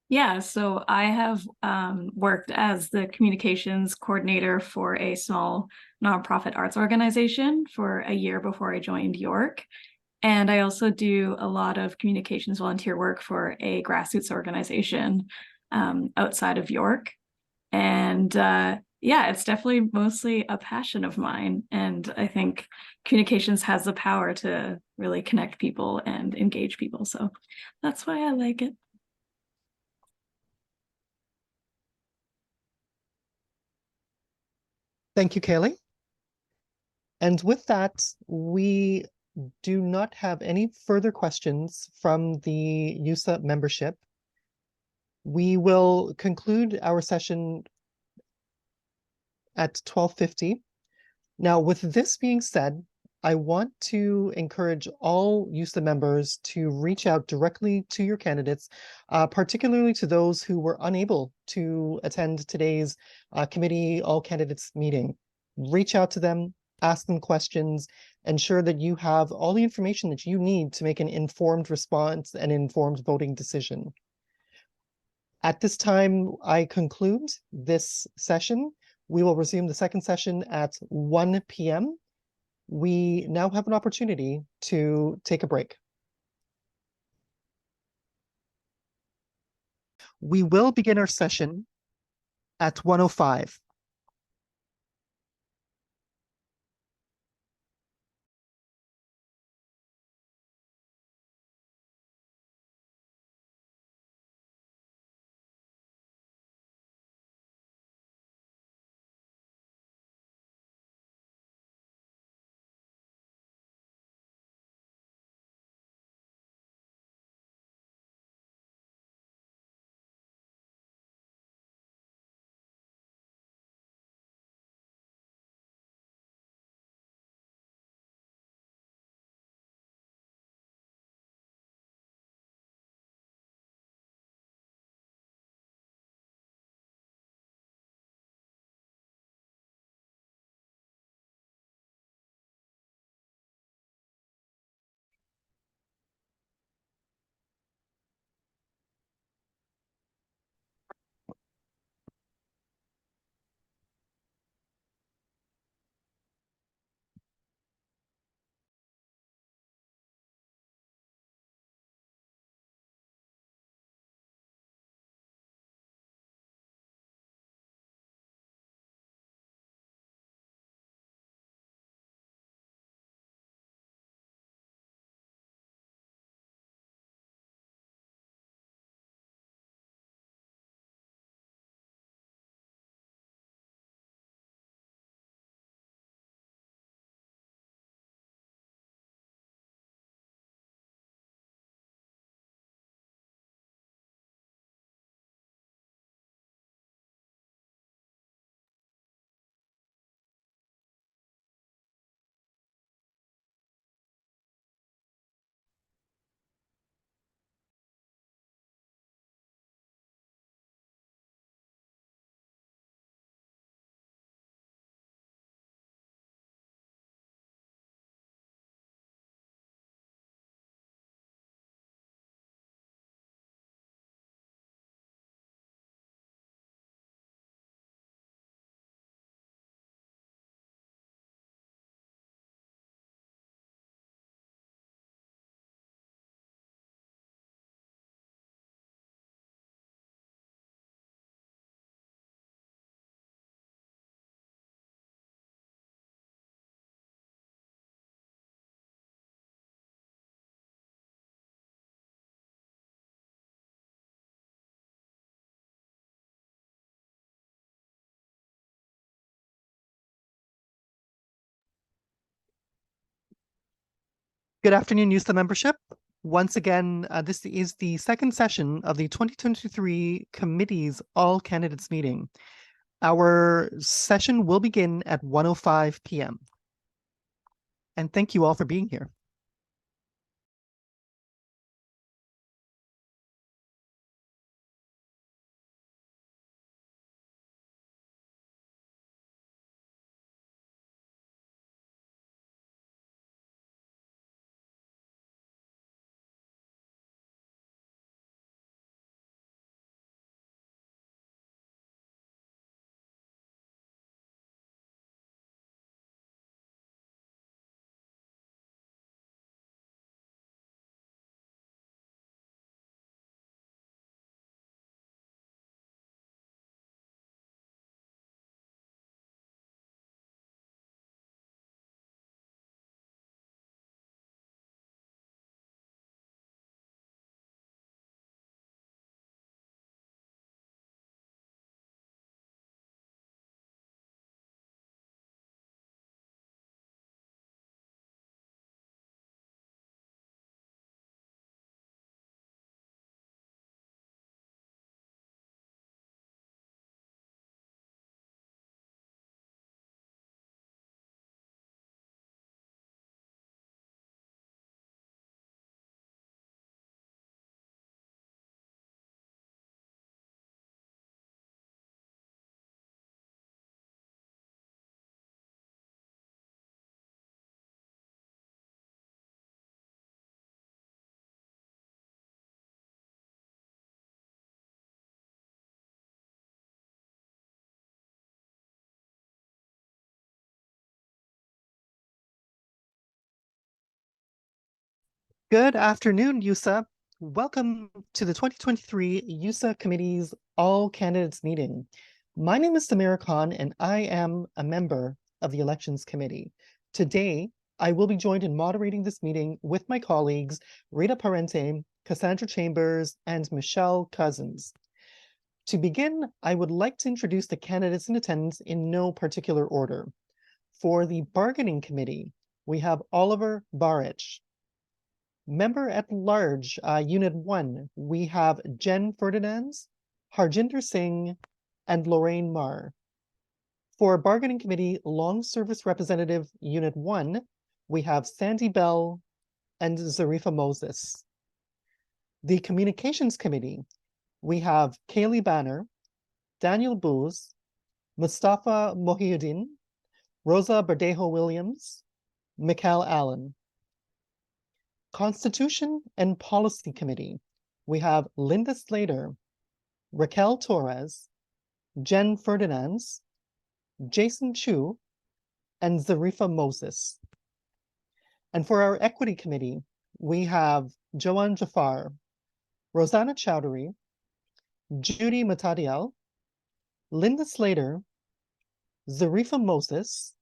Yeah, so I have worked as the communications coordinator for a small nonprofit arts organization for a year before I joined York. And I also do a lot of communications volunteer work for a grassroots organization outside of York. And yeah, it's definitely mostly a passion of mine. And I think communications has the power to really connect people and engage people. So that's why I like it. Thank you, Kaylee. And with that, we do not have any further questions from the YUSA membership. We will conclude our session at 12:50. Now, with this being said, I want to encourage all YUSA members to reach out directly to your candidates, particularly to those who were unable to attend today's committee all candidates meeting. Reach out to them, ask them questions, ensure that you have all the information that you need to make an informed response and informed voting decision. At this time, I conclude this session. We will resume the second session at 1 p.m. We now have an opportunity to take a break. We will begin our session at 1:05. Good afternoon, YUSA membership. Once again, this is the second session of the 2023 Committee's All Candidates meeting. Our session will begin at 1:05 p.m. And thank you all for being here. Good afternoon, YUSA. Welcome to the 2023 YUSA Committee's All Candidates meeting. My name is Samira Khan, and I am a member of the Elections Committee. Today, I will be joined in moderating this meeting with my colleagues, Rita Parente, Cassandra Chambers, and Michelle Cousins. To begin, I would like to introduce the candidates in attendance in no particular order. For the Bargaining Committee, we have Oliver Barich. Member at Large, Unit 1, we have Jen Ferdinands, Harjinder Singh, and Lorraine Marr. For Bargaining Committee Long Service Representative Unit 1, we have Sandy Bell and Zarifa Moses. The Communications Committee, we have Kaylee Banner, Daniel Booz, Mustafa Mohiuddin, Rosa Verdejo Williams, Mikhail Allen. Constitution and Policy Committee, we have Linda Slater, Raquel Torres, Jen Ferdinands, Jason Chu, and Zarifa Moses. And for our Equity Committee, we have Joanne Jafar, Rosanna Chowdhury, Judy Matadiel, Linda Slater, Zarifa Moses,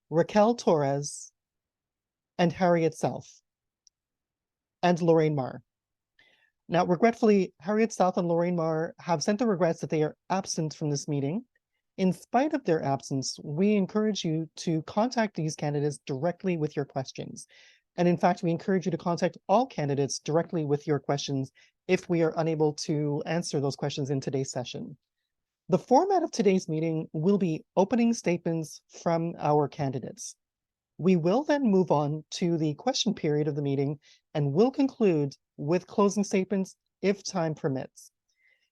Raquel Torres, and Harriet South, and Lorraine Marr. Now, regretfully, Harriet South and Lorraine Marr have sent their regrets that they are absent from this meeting. In spite of their absence, we encourage you to contact these candidates directly with your questions. And in fact, we encourage you to contact all candidates directly with your questions if we are unable to answer those questions in today's session. The format of today's meeting will be opening statements from our candidates. We will then move on to the question period of the meeting and will conclude with closing statements if time permits.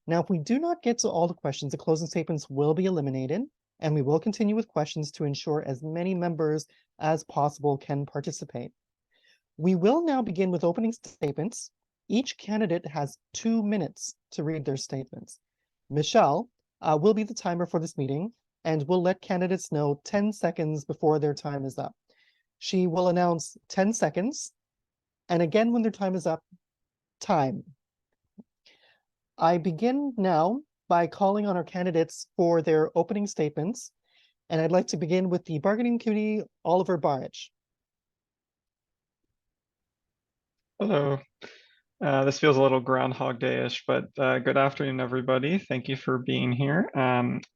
Now, if we do not get to all the questions, the closing statements will be eliminated, and we will continue with questions to ensure as many members as possible can participate. We will now begin with opening statements. Each candidate has 2 minutes to read their statements. Michelle will be the timer for this meeting, and will let candidates know 10 seconds before their time is up. She will announce 10 seconds, and again when their time is up, time. I begin now by calling on our candidates for their opening statements, and I'd like to begin with the Bargaining Committee, Oliver Barich. Hello. This feels a little Groundhog Day-ish, but good afternoon, everybody. Thank you for being here.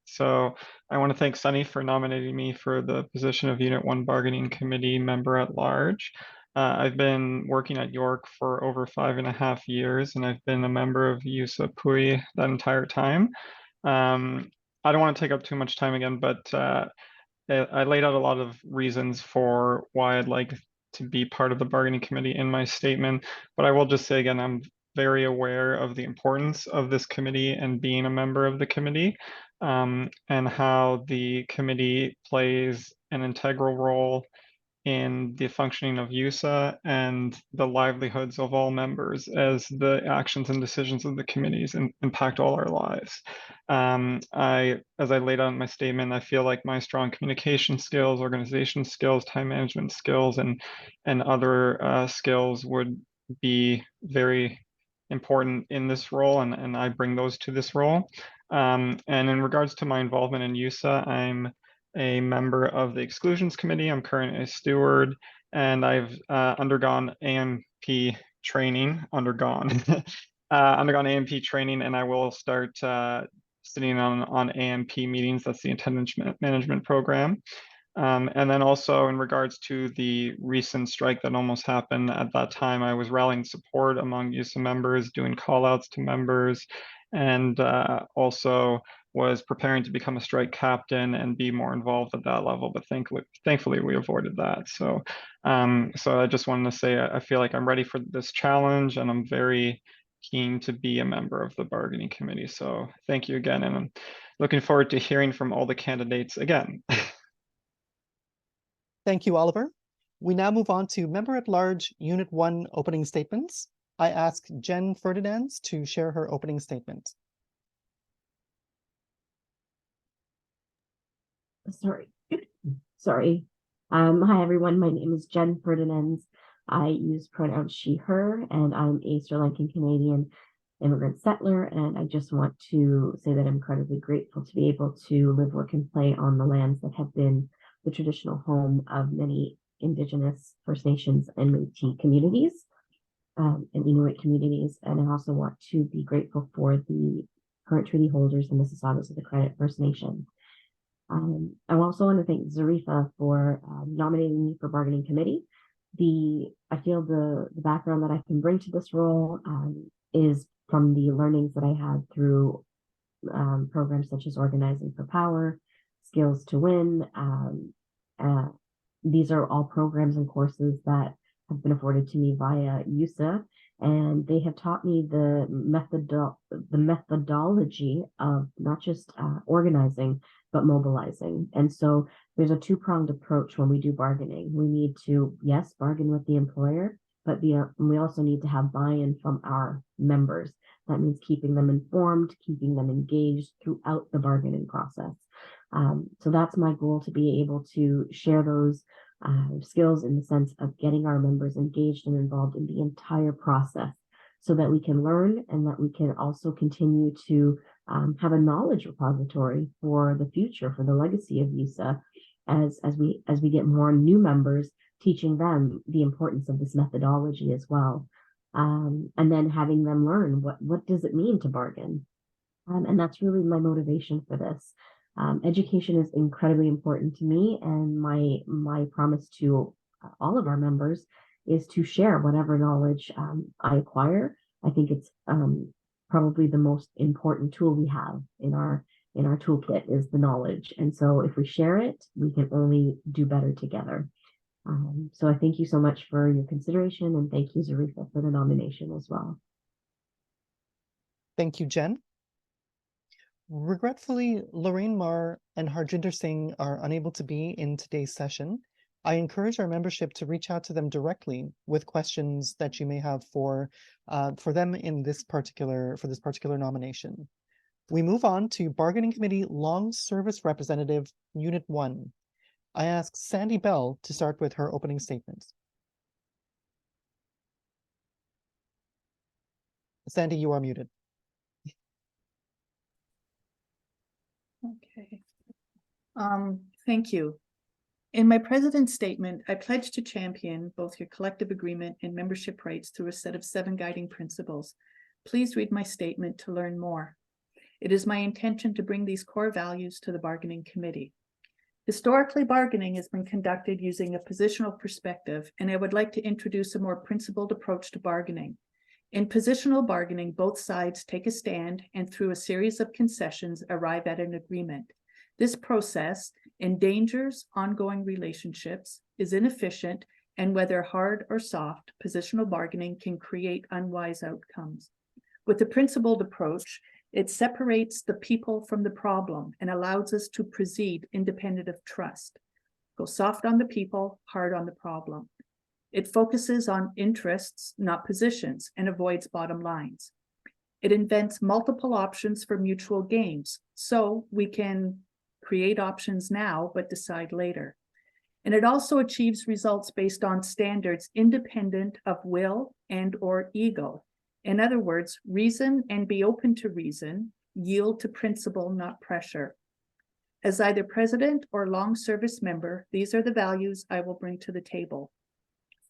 So I want to thank Sunny for nominating me for the position of Unit 1 Bargaining Committee Member at Large. I've been working at York for over 5.5 years, and I've been a member of YUSA PUI that entire time. I don't want to take up too much time again, but I laid out a lot of reasons for why I'd like to be part of the bargaining committee in my statement, but I will just say again, I'm very aware of the importance of this committee and being a member of the committee, and how the committee plays an integral role in the functioning of YUSA and the livelihoods of all members, as the actions and decisions of the committees impact all our lives. As I laid out in my statement, I feel like my strong communication skills, organization skills, time management skills, and other skills would be very important in this role, and I bring those to this role. And in regards to my involvement in YUSA, I'm a member of the exclusions committee. I'm currently a steward, and I've undergone AMP training, undergone AMP training, and I will start sitting on AMP meetings. That's the attendance management program. And then also in regards to the recent strike that almost happened, at that time, I was rallying support among YUSA members, doing call outs to members, and also was preparing to become a strike captain and be more involved at that level. But thankfully we avoided that. So, so I just wanted to say I feel like I'm ready for this challenge, and I'm very keen to be a member of the bargaining committee. So thank you again, and I'm looking forward to hearing from all the candidates again. Thank you, Oliver. We now move on to Member at Large Unit 1 opening statements. I ask Jen Ferdinands to share her opening statement. Sorry. Hi, everyone. My name is Jen Ferdinands. I use pronouns she, her, and I'm a Sri Lankan Canadian immigrant settler. And I just want to say that I'm incredibly grateful to be able to live, work, and play on the lands that have been the traditional home of many Indigenous, First Nations, and Métis communities, and Inuit communities. And I also want to be grateful for the current treaty holders and Mississaugas of the Credit First Nation. I also want to thank Zarifa for nominating me for bargaining committee. I feel the background that I can bring to this role is from the learnings that I had through programs such as Organizing for Power, Skills to Win. These are all programs and courses that have been afforded to me via YUSA, and they have taught me the methodology of not just organizing, but mobilizing. And so there's a two-pronged approach when we do bargaining. We need to, yes, bargain with the employer, but we also need to have buy-in from our members. That means keeping them informed, keeping them engaged throughout the bargaining process. So that's my goal, to be able to share those skills in the sense of getting our members engaged and involved in the entire process, so that we can learn and that we can also continue to have a knowledge repository for the future, for the legacy of YUSA, as we get more new members, teaching them the importance of this methodology as well, and then having them learn what does it mean to bargain, and that's really my motivation for this. Education is incredibly important to me, and my promise to all of our members is to share whatever knowledge I acquire. I think it's probably the most important tool we have in our toolkit is the knowledge. And so if we share it, we can only do better together. So I thank you so much for your consideration, and thank you, Zarifa, for the nomination as well. Thank you, Jen. Regretfully, Lorraine Marr and Harjinder Singh are unable to be in today's session. I encourage our membership to reach out to them directly with questions that you may have for them in this particular nomination. We move on to Bargaining Committee Long Service Representative, Unit 1. I ask Sandy Bell to start with her opening statement. Sandy, you are muted. Okay. Thank you. In my president's statement, I pledge to champion both your collective agreement and membership rights through a set of 7 guiding principles. Please read my statement to learn more. It is my intention to bring these core values to the bargaining committee. Historically, bargaining has been conducted using a positional perspective, and I would like to introduce a more principled approach to bargaining. In positional bargaining, both sides take a stand and through a series of concessions arrive at an agreement. This process endangers ongoing relationships, is inefficient, and whether hard or soft, positional bargaining can create unwise outcomes. With the principled approach, it separates the people from the problem and allows us to proceed independent of trust. Go soft on the people, hard on the problem. It focuses on interests, not positions, and avoids bottom lines. It invents multiple options for mutual gains, so we can create options now, but decide later. And it also achieves results based on standards independent of will and or ego. In other words, reason and be open to reason, yield to principle, not pressure. As either president or long service member, these are the values I will bring to the table.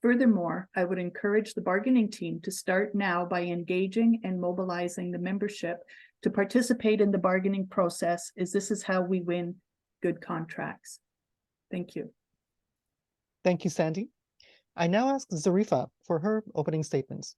Furthermore, I would encourage the bargaining team to start now by engaging and mobilizing the membership to participate in the bargaining process, as this is how we win good contracts. Thank you. Thank you, Sandy. I now ask Zarifa for her opening statements.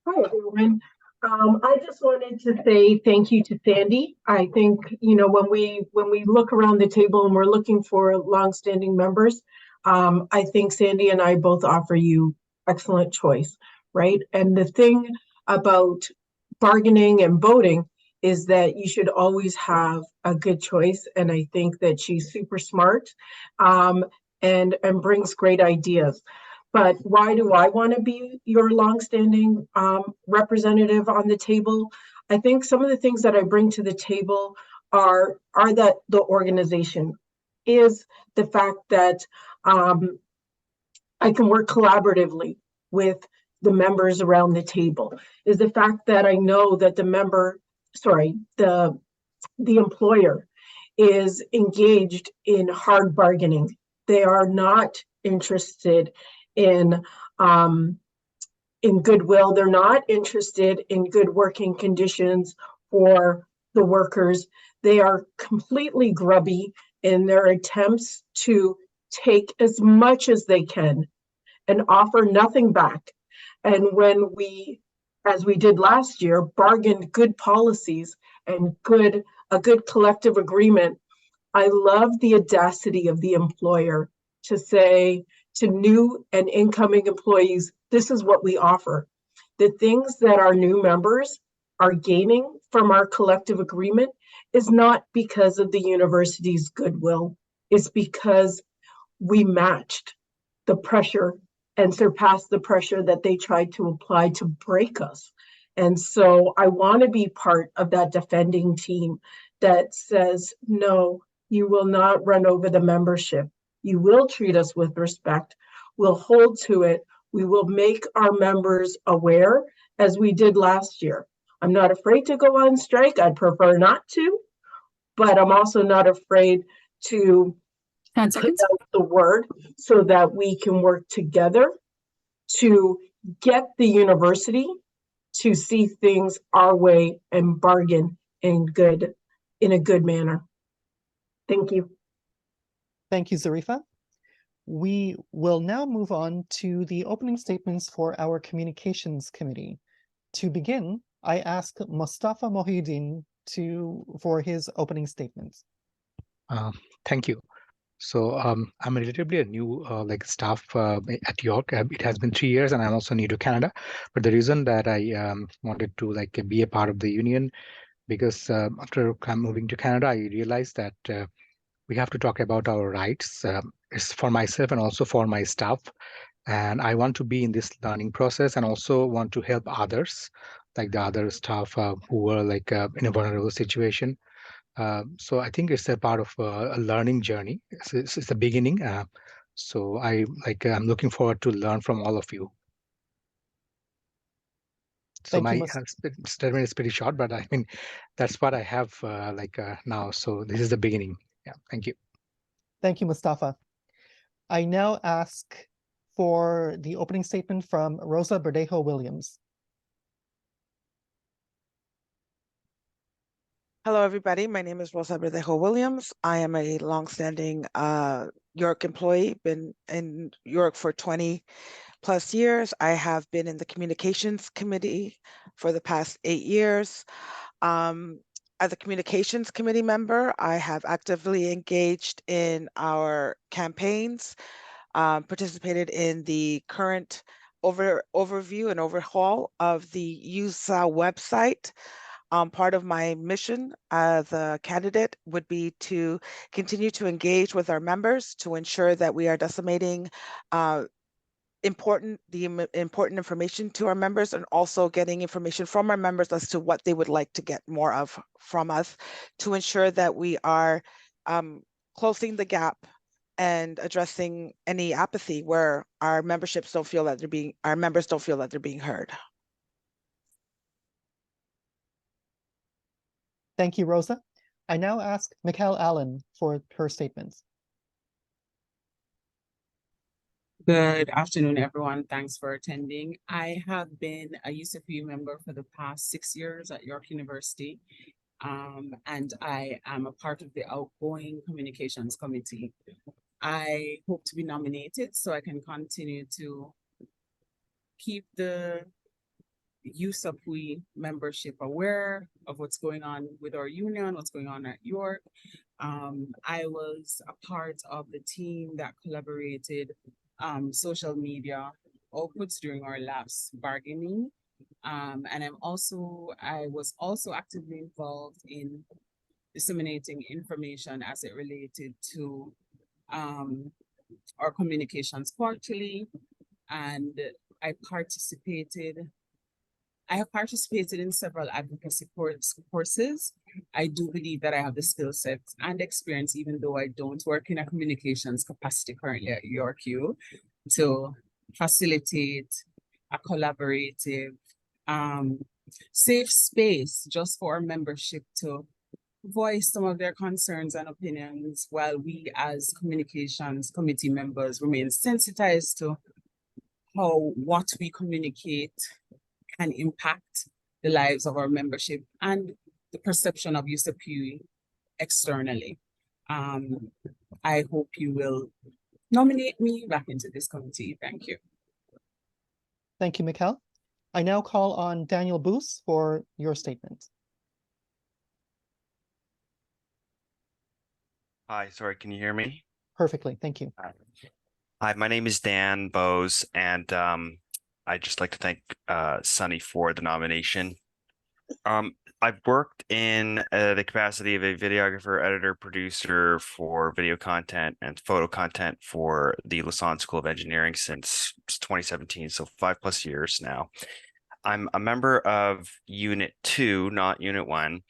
Hi, everyone. I just wanted to say thank you to Sandy. I think, you know, when we look around the table and we're looking for longstanding members, I think Sandy and I both offer you excellent choice, right? And the thing about bargaining and voting is that you should always have a good choice. And I think that she's super smart and brings great ideas. But why do I want to be your longstanding representative on the table? I think some of the things that I bring to the table are that the organization is the fact that I can work collaboratively with the members around the table, is the fact that I know that the employer is engaged in hard bargaining. They are not interested in goodwill. They're not interested in good working conditions for the workers. They are completely grubby in their attempts to take as much as they can and offer nothing back. And when we, as we did last year, bargained good policies and a good collective agreement, I love the audacity of the employer to say to new and incoming employees, this is what we offer. The things that our new members are gaining from our collective agreement is not because of the university's goodwill. It's because we matched the pressure and surpassed the pressure that they tried to apply to break us. And so I want to be part of that defending team that says, no, you will not run over the membership. You will treat us with respect. We'll hold to it. We will make our members aware, as we did last year. I'm not afraid to go on strike. I'd prefer not to, but I'm also not afraid to put out the word so that we can work together to get the university to see things our way and bargain in a good manner. Thank you. Thank you, Zarifa. We will now move on to the opening statements for our communications committee. To begin, I ask Mustafa Mohideen for his opening statements. Thank you. So I'm relatively a new staff at York. It has been 3 years, and I'm also new to Canada. But the reason that I wanted to be a part of the union, because after moving to Canada, I realized that we have to talk about our rights. It's for myself and also for my staff. And I want to be in this learning process and also want to help others, like the other staff who were in a vulnerable situation. So I think it's a part of a learning journey. It's the beginning. So I'm looking forward to learn from all of you. So my statement is pretty short, but I mean, that's what I have now. So this is the beginning. Yeah, thank you. Thank you, Mustafa. I now ask for the opening statement from Rosa Verdejo Williams. Hello, everybody. My name is Rosa Verdejo Williams. I am a longstanding York employee, been in York for 20 plus years. I have been in the communications committee for the past 8 years. As a communications committee member, I have actively engaged in our campaigns, participated in the current overview and overhaul of the YUSA website. Part of my mission as a candidate would be to continue to engage with our members to ensure that we are disseminating important information to our members, and also getting information from our members as to what they would like to get more of from us, to ensure that we are closing the gap and addressing any apathy where our memberships don't feel that our members don't feel that they're being heard. Thank you, Rosa. I now ask Mikkel Allen for her statements. Good afternoon, everyone. Thanks for attending. I have been a USAPU member for the past 6 years at York University, and I am a part of the outgoing communications committee. I hope to be nominated so I can continue to keep the USAPU membership aware of what's going on with our union, what's going on at York. I was a part of the team that collaborated social media outputs during our last bargaining. And I was also actively involved in disseminating information as it related to our communications quarterly. And I have participated in several advocacy courses. I do believe that I have the skill set and experience, even though I don't work in a communications capacity currently at York U, to facilitate a collaborative, safe space just for our membership to voice some of their concerns and opinions, while we as communications committee members remain sensitized to how what we communicate can impact the lives of our membership and the perception of USAPU externally. I hope you will nominate me back into this committee. Thank you. Thank you, Mikkel. I now call on Daniel Boos for your statement. Hi, sorry, can you hear me? Perfectly, thank you. Hi, my name is Dan Bose, and I'd just like to thank Sunny for the nomination. I've worked in the capacity of a videographer, editor, producer for video content and photo content for the Lausanne School of Engineering since 2017, so 5+ years now. I'm a member of Unit 2, not Unit 1.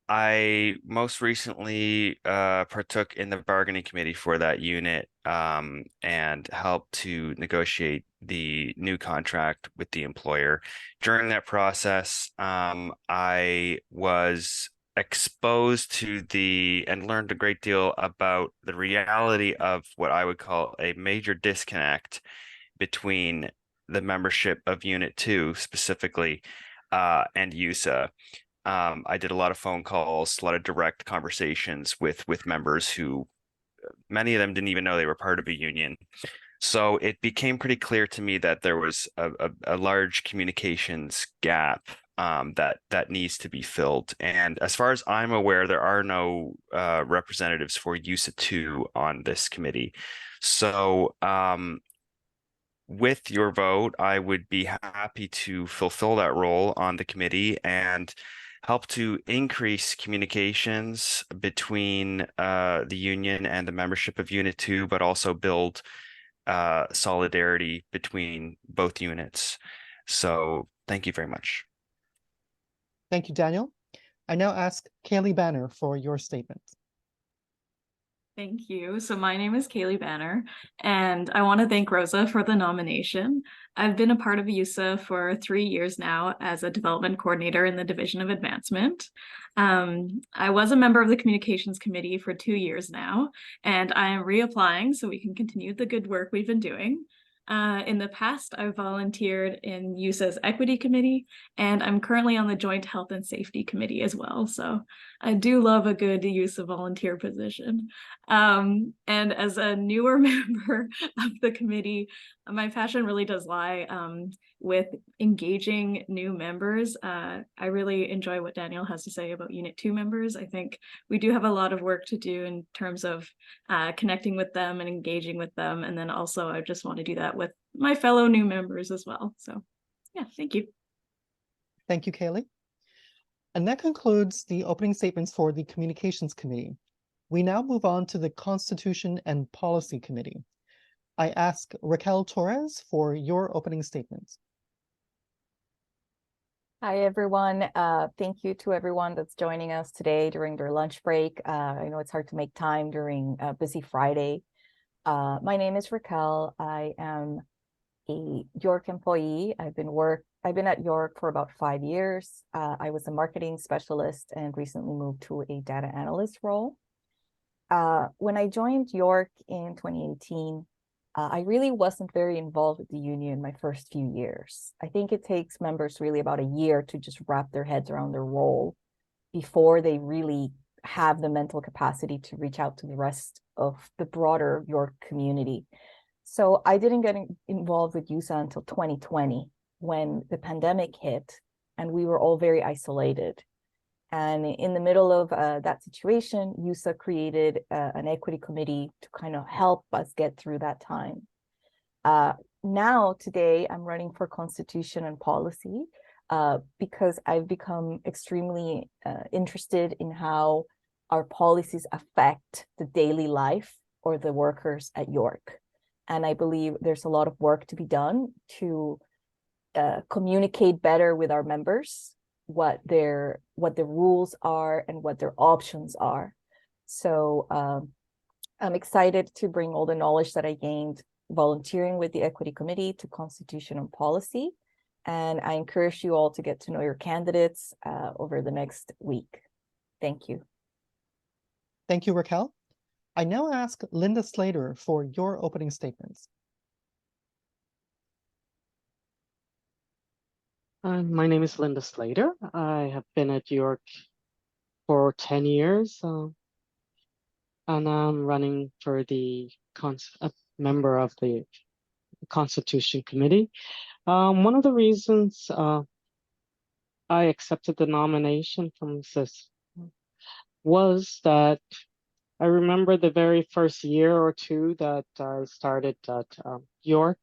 I most recently partook in the bargaining committee for that unit and helped to negotiate the new contract with the employer. During that process, I was exposed to and learned a great deal about the reality of what I would call a major disconnect between the membership of Unit 2 specifically and YUSA. I did a lot of phone calls, a lot of direct conversations with members who, many of them didn't even know they were part of a union. So it became pretty clear to me that there was a large communications gap that needs to be filled. And as far as I'm aware, there are no representatives for YUSA 2 on this committee. So with your vote, I would be happy to fulfill that role on the committee and help to increase communications between the union and the membership of Unit 2, but also build solidarity between both units. So thank you very much. Thank you, Daniel. I now ask Kaylee Banner for your statement. Thank you. So my name is Kaylee Banner, and I want to thank Rosa for the nomination. I've been a part of YUSA for 3 years now as a development coordinator in the Division of Advancement. I was a member of the Communications Committee for 2 years now, and I am reapplying so we can continue the good work we've been doing. In the past, I volunteered in YUSA's Equity Committee, and I'm currently on the Joint Health and Safety Committee as well. So I do love a good YUSA volunteer position. And as a newer member of the committee, my passion really does lie with engaging new members. I really enjoy what Daniel has to say about Unit 2 members. I think we do have a lot of work to do in terms of connecting with them and engaging with them. And then also I just want to do that with my fellow new members as well. So yeah, thank you. Thank you, Kaylee. And that concludes the opening statements for the Communications Committee. We now move on to the Constitution and Policy Committee. I ask Raquel Torres for your opening statements. Hi, everyone. Thank you to everyone that's joining us today during their lunch break. I know it's hard to make time during a busy Friday. My name is Raquel. I am a York employee. I've been at York for about 5 years. I was a marketing specialist and recently moved to a data analyst role. When I joined York in 2018, I really wasn't very involved with the union my first few years. I think it takes members really about a year to just wrap their heads around their role before they really have the mental capacity to reach out to the rest of the broader York community. So I didn't get involved with YUSA until 2020 when the pandemic hit and we were all very isolated. And in the middle of that situation, YUSA created an equity committee to kind of help us get through that time. Now, today, I'm running for Constitution and Policy because I've become extremely interested in how our policies affect the daily life or the workers at York. And I believe there's a lot of work to be done to communicate better with our members what the rules are and what their options are. So I'm excited to bring all the knowledge that I gained volunteering with the Equity Committee to Constitution and Policy. And I encourage you all to get to know your candidates over the next week. Thank you. Thank you, Raquel. I now ask Linda Slater for your opening statements. My name is Linda Slater. I have been at York for 10 years, and I'm running for the member of the Constitution Committee. One of the reasons I accepted the nomination from this was that I remember the very first year or two that I started at York.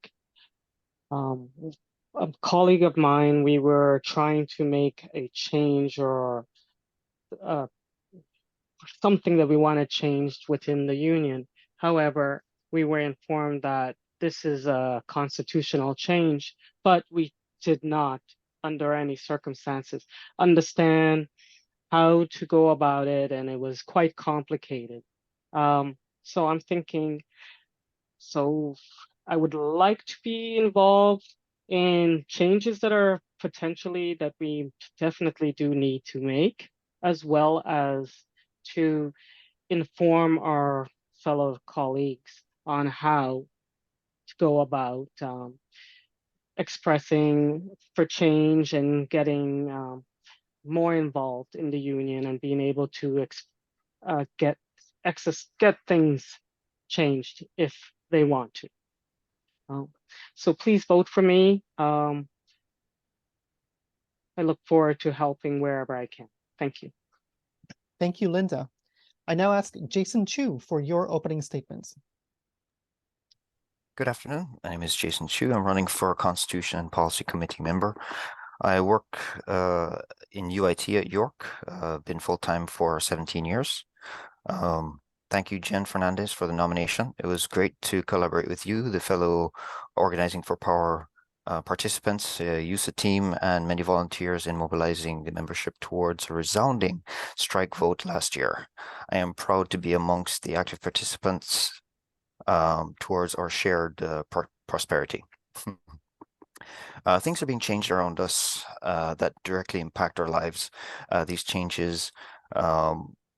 A colleague of mine, we were trying to make a change or something that we wanted changed within the union. However, we were informed that this is a constitutional change, but we did not, under any circumstances, understand how to go about it, and it was quite complicated. So I'm thinking, so I would like to be involved in changes that are potentially that we definitely do need to make, as well as to inform our fellow colleagues on how to go about expressing for change and getting more involved in the union and being able to get things changed if they want to. So please vote for me. I look forward to helping wherever I can. Thank you. Thank you, Linda. I now ask Jason Chu for your opening statements. Good afternoon. My name is Jason Chu. I'm running for Constitution and Policy Committee member. I work in UIT at York, been full-time for 17 years. Thank you, Jen Fernandez, for the nomination. It was great to collaborate with you, the fellow Organizing for Power participants, YUSA team, and many volunteers in mobilizing the membership towards a resounding strike vote last year. I am proud to be amongst the active participants towards our shared prosperity. Things are being changed around us that directly impact our lives. These changes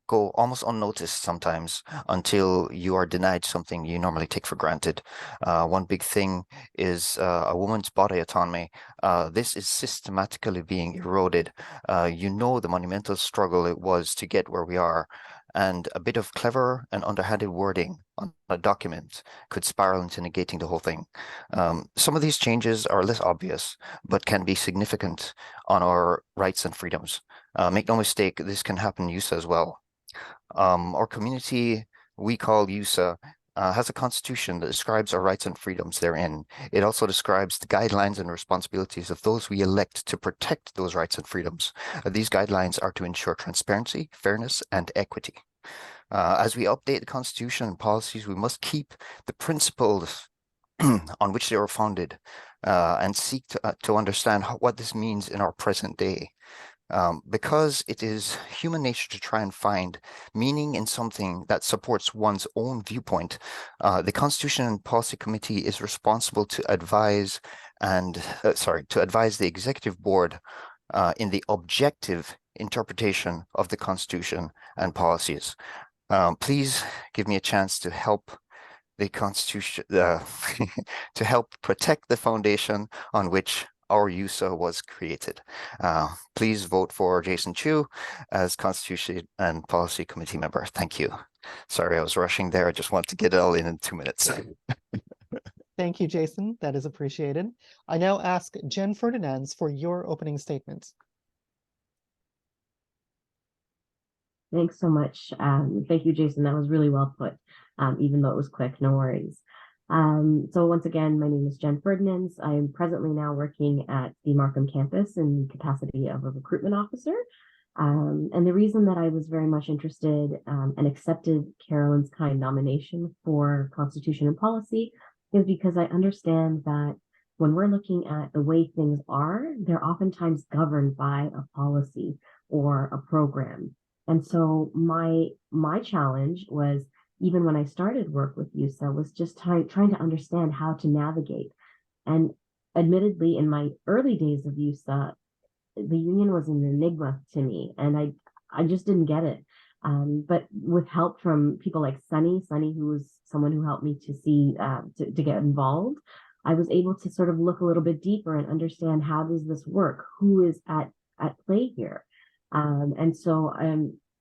go almost unnoticed sometimes until you are denied something you normally take for granted. One big thing is a woman's body autonomy. This is systematically being eroded. You know the monumental struggle it was to get where we are, and a bit of clever and underhanded wording on a document could spiral into negating the whole thing. Some of these changes are less obvious, but can be significant on our rights and freedoms. Make no mistake, this can happen in YUSA as well. Our community, we call YUSA, has a constitution that describes our rights and freedoms therein. It also describes the guidelines and responsibilities of those we elect to protect those rights and freedoms. These guidelines are to ensure transparency, fairness, and equity. As we update the constitution and policies, we must keep the principles on which they were founded and seek to understand what this means in our present day. Because it is human nature to try and find meaning in something that supports one's own viewpoint, the Constitution and Policy Committee is responsible to advise the Executive Board in the objective interpretation of the Constitution and policies. Please give me a chance to help the Constitution, to help protect the foundation on which our YUSA was created. Please vote for Jason Chu as Constitution and Policy Committee member. Thank you. Sorry, I was rushing there. I just want to get it all in 2 minutes. Thank you, Jason. That is appreciated. I now ask Jen Ferdinands for your opening statement. Thanks so much. Thank you, Jason. That was really well put, even though it was quick, no worries. So once again, my name is Jen Ferdinands. I am presently now working at the Markham campus in the capacity of a recruitment officer. And the reason that I was very much interested and accepted Carolyn's kind nomination for Constitution and Policy is because I understand that when we're looking at the way things are, they're oftentimes governed by a policy or a program. And so my challenge was, even when I started work with YUSA, was just trying to understand how to navigate. And admittedly, in my early days of YUSA, the union was an enigma to me, and I just didn't get it. But with help from people like Sunny, who was someone who helped me to see to get involved, I was able to sort of look a little bit deeper and understand, how does this work? Who is at play here? And so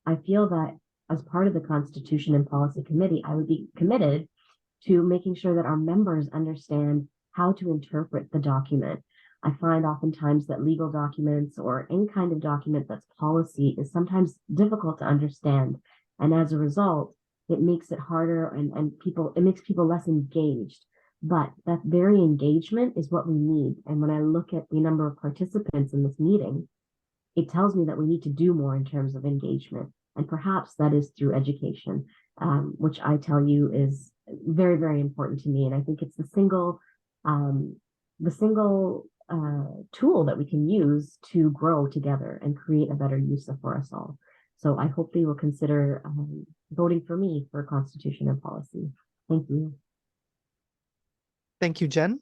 I feel that as part of the Constitution and Policy Committee, I would be committed to making sure that our members understand how to interpret the document. I find oftentimes that legal documents or any kind of document that's policy is sometimes difficult to understand. And as a result, it makes it harder and it makes people less engaged. But that very engagement is what we need. And when I look at the number of participants in this meeting, it tells me that we need to do more in terms of engagement. And perhaps that is through education, which I tell you is very, very important to me. And I think it's the single tool that we can use to grow together and create a better YUSA for us all. So I hope they will consider voting for me for Constitution and Policy. Thank you. Thank you, Jen.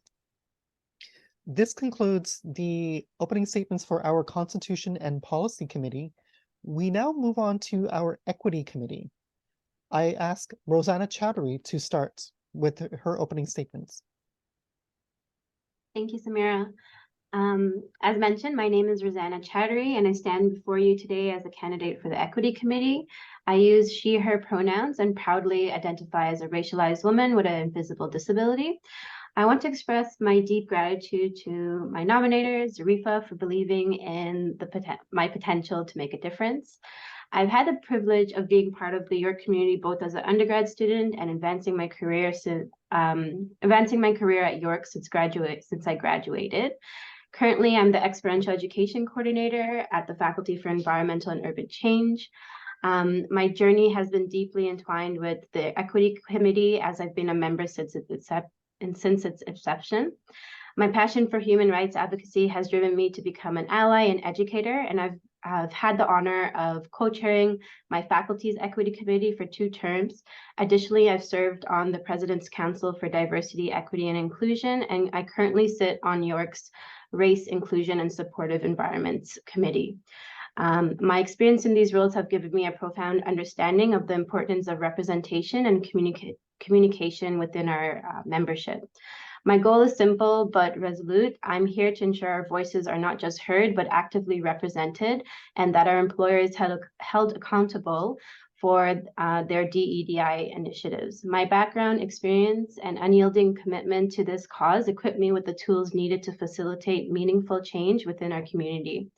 This concludes the opening statements for our Constitution and Policy Committee. We now move on to our Equity Committee. I ask Rosanna Chowdhury to start with her opening statements. Thank you, Samira. As mentioned, my name is Rosanna Chowdhury, and I stand before you today as a candidate for the Equity Committee. I use she, her pronouns and proudly identify as a racialized woman with an invisible disability. I want to express my deep gratitude to my nominators, Zarifa, for believing in my potential to make a difference. I've had the privilege of being part of the York community both as an undergrad student and advancing my career at York since I graduated. Currently, I'm the Experiential Education Coordinator at the Faculty for Environmental and Urban Change. My journey has been deeply entwined with the Equity Committee, as I've been a member since its inception. My passion for human rights advocacy has driven me to become an ally and educator, and I've had the honor of co-chairing my faculty's Equity Committee for 2 terms. Additionally, I've served on the President's Council for Diversity, Equity, and Inclusion, and I currently sit on York's Race, Inclusion, and Supportive Environments Committee. My experience in these roles have given me a profound understanding of the importance of representation and communication within our membership. My goal is simple but resolute. I'm here to ensure our voices are not just heard, but actively represented, and that our employer is held accountable for their DEDI initiatives. My background, experience, and unyielding commitment to this cause equip me with the tools needed to facilitate meaningful change within our community.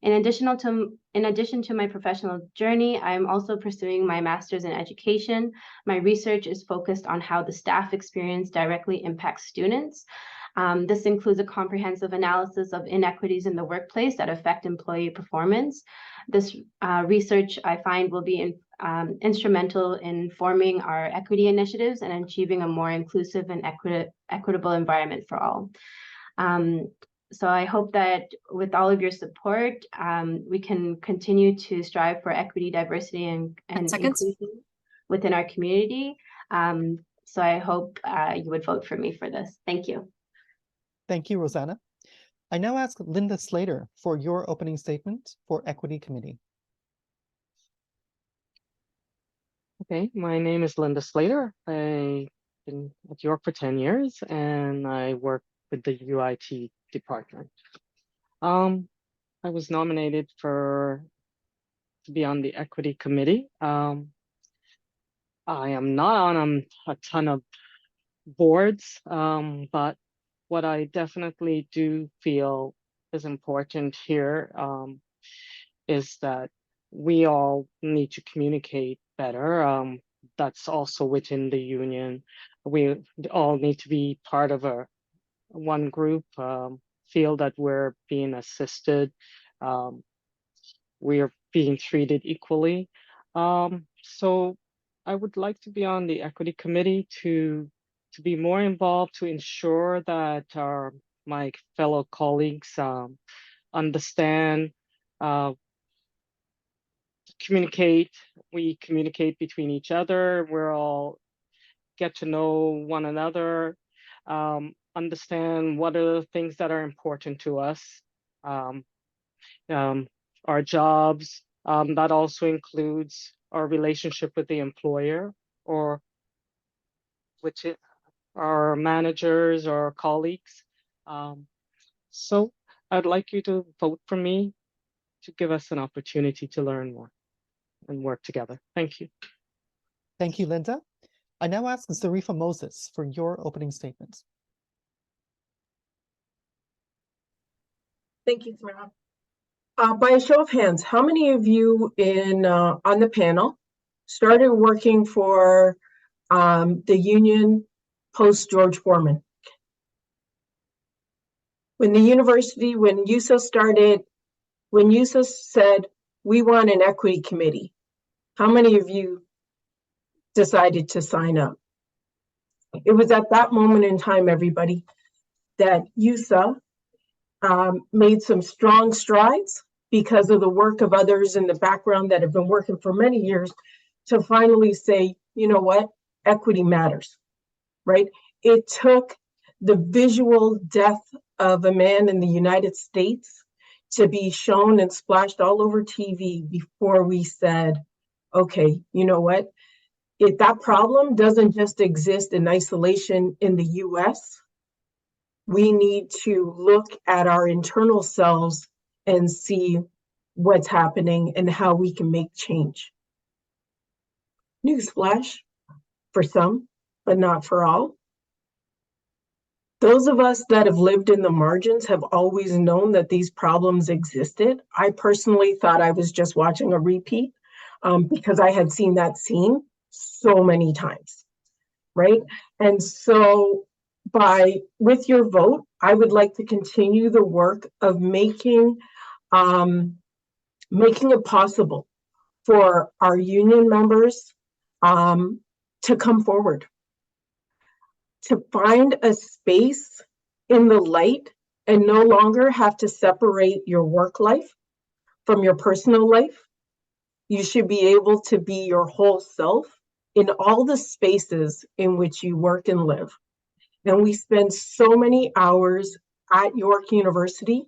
In addition to my professional journey, I am also pursuing my master's in education. My research is focused on how the staff experience directly impacts students. This includes a comprehensive analysis of inequities in the workplace that affect employee performance. This research, I find, will be instrumental in forming our equity initiatives and achieving a more inclusive and equitable environment for all. So I hope that with all of your support, we can continue to strive for equity, diversity, and inclusion within our community. So I hope you would vote for me for this. Thank you. Thank you, Rosanna. I now ask Linda Slater for your opening statement for Equity Committee. Okay, my name is Linda Slater. I've been at York for 10 years and I work with the UIT department. I was nominated to be on the Equity Committee. I am not on a ton of boards, but what I definitely do feel is important here is that we all need to communicate better. That's also within the union. We all need to be part of one group, feel that we're being assisted, we are being treated equally. So I would like to be on the Equity Committee to be more involved, to ensure that my fellow colleagues understand, communicate, we communicate between each other, we're all get to know one another, understand what are the things that are important to us, our jobs. That also includes our relationship with the employer or with our managers or colleagues. So I'd like you to vote for me to give us an opportunity to learn more and work together. Thank you. Thank you, Linda. I now ask Zarifa Moses for your opening statement. Thank you, Samara. By a show of hands, how many of you on the panel started working for the union post George Foreman? When YUSA started, when YUSA said, we want an equity committee, how many of you decided to sign up? It was at that moment in time, everybody, that YUSA made some strong strides because of the work of others in the background that have been working for many years to finally say, you know what, equity matters, right? It took the visual death of a man in the United States to be shown and splashed all over TV before we said, okay, you know what? If that problem doesn't just exist in isolation in the US, we need to look at our internal selves and see what's happening and how we can make change. Newsflash, for some, but not for all. Those of us that have lived in the margins have always known that these problems existed. I personally thought I was just watching a repeat because I had seen that scene so many times, right? And so with your vote, I would like to continue the work of making it possible for our union members to come forward, to find a space in the light and no longer have to separate your work life from your personal life. You should be able to be your whole self in all the spaces in which you work and live. And we spend so many hours at York University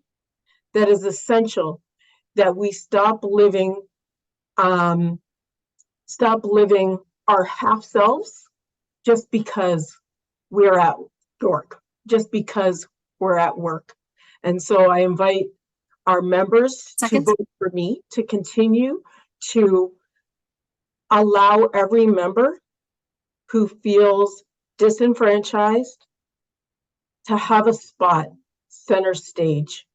that is essential that we stop living our half selves just because we're at work, just because we're at work. And so I invite our members to vote for me to continue to allow every member who feels disenfranchised to have a spot center stage.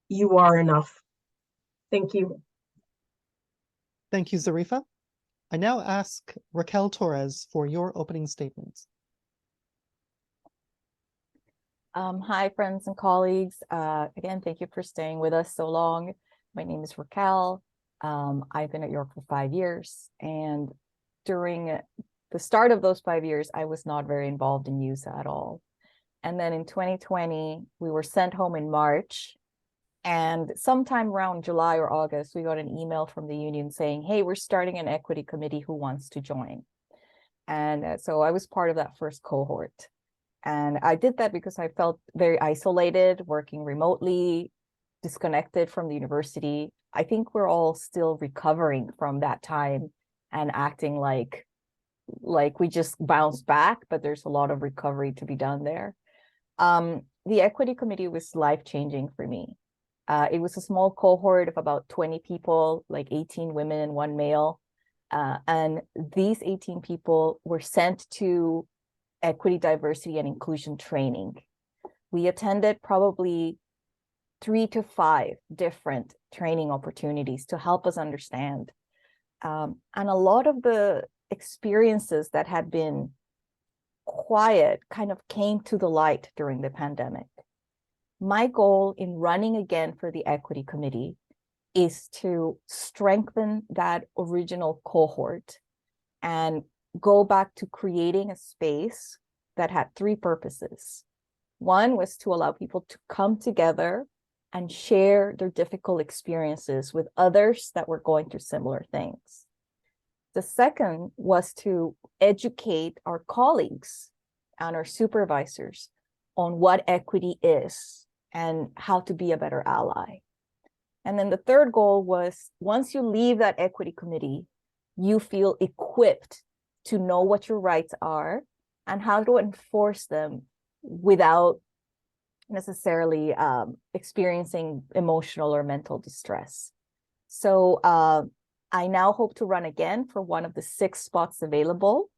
You are enough. Thank you. Thank you, Zarifa. I now ask Raquel Torres for your opening statements. Hi, friends and colleagues. Again, thank you for staying with us so long. My name is Raquel. I've been at York for 5 years, and during the start of those 5 years, I was not very involved in YUSA at all. And then in 2020, we were sent home in March, and sometime around July or August, we got an email from the union saying, hey, we're starting an equity committee, who wants to join? And so I was part of that first cohort. And I did that because I felt very isolated, working remotely, disconnected from the university. I think we're all still recovering from that time and acting like we just bounced back, but there's a lot of recovery to be done there. The equity committee was life-changing for me. It was a small cohort of about 20 people, like 18 women and 1 male. And these 18 people were sent to equity, diversity, and inclusion training. We attended probably 3 to 5 different training opportunities to help us understand. And a lot of the experiences that had been quiet kind of came to the light during the pandemic. My goal in running again for the equity committee is to strengthen that original cohort and go back to creating a space that had 3 purposes. One was to allow people to come together and share their difficult experiences with others that were going through similar things. The second was to educate our colleagues and our supervisors on what equity is and how to be a better ally. And then the third goal was, once you leave that equity committee, you feel equipped to know what your rights are and how to enforce them without necessarily experiencing emotional or mental distress. So I now hope to run again for one of the 6 spots available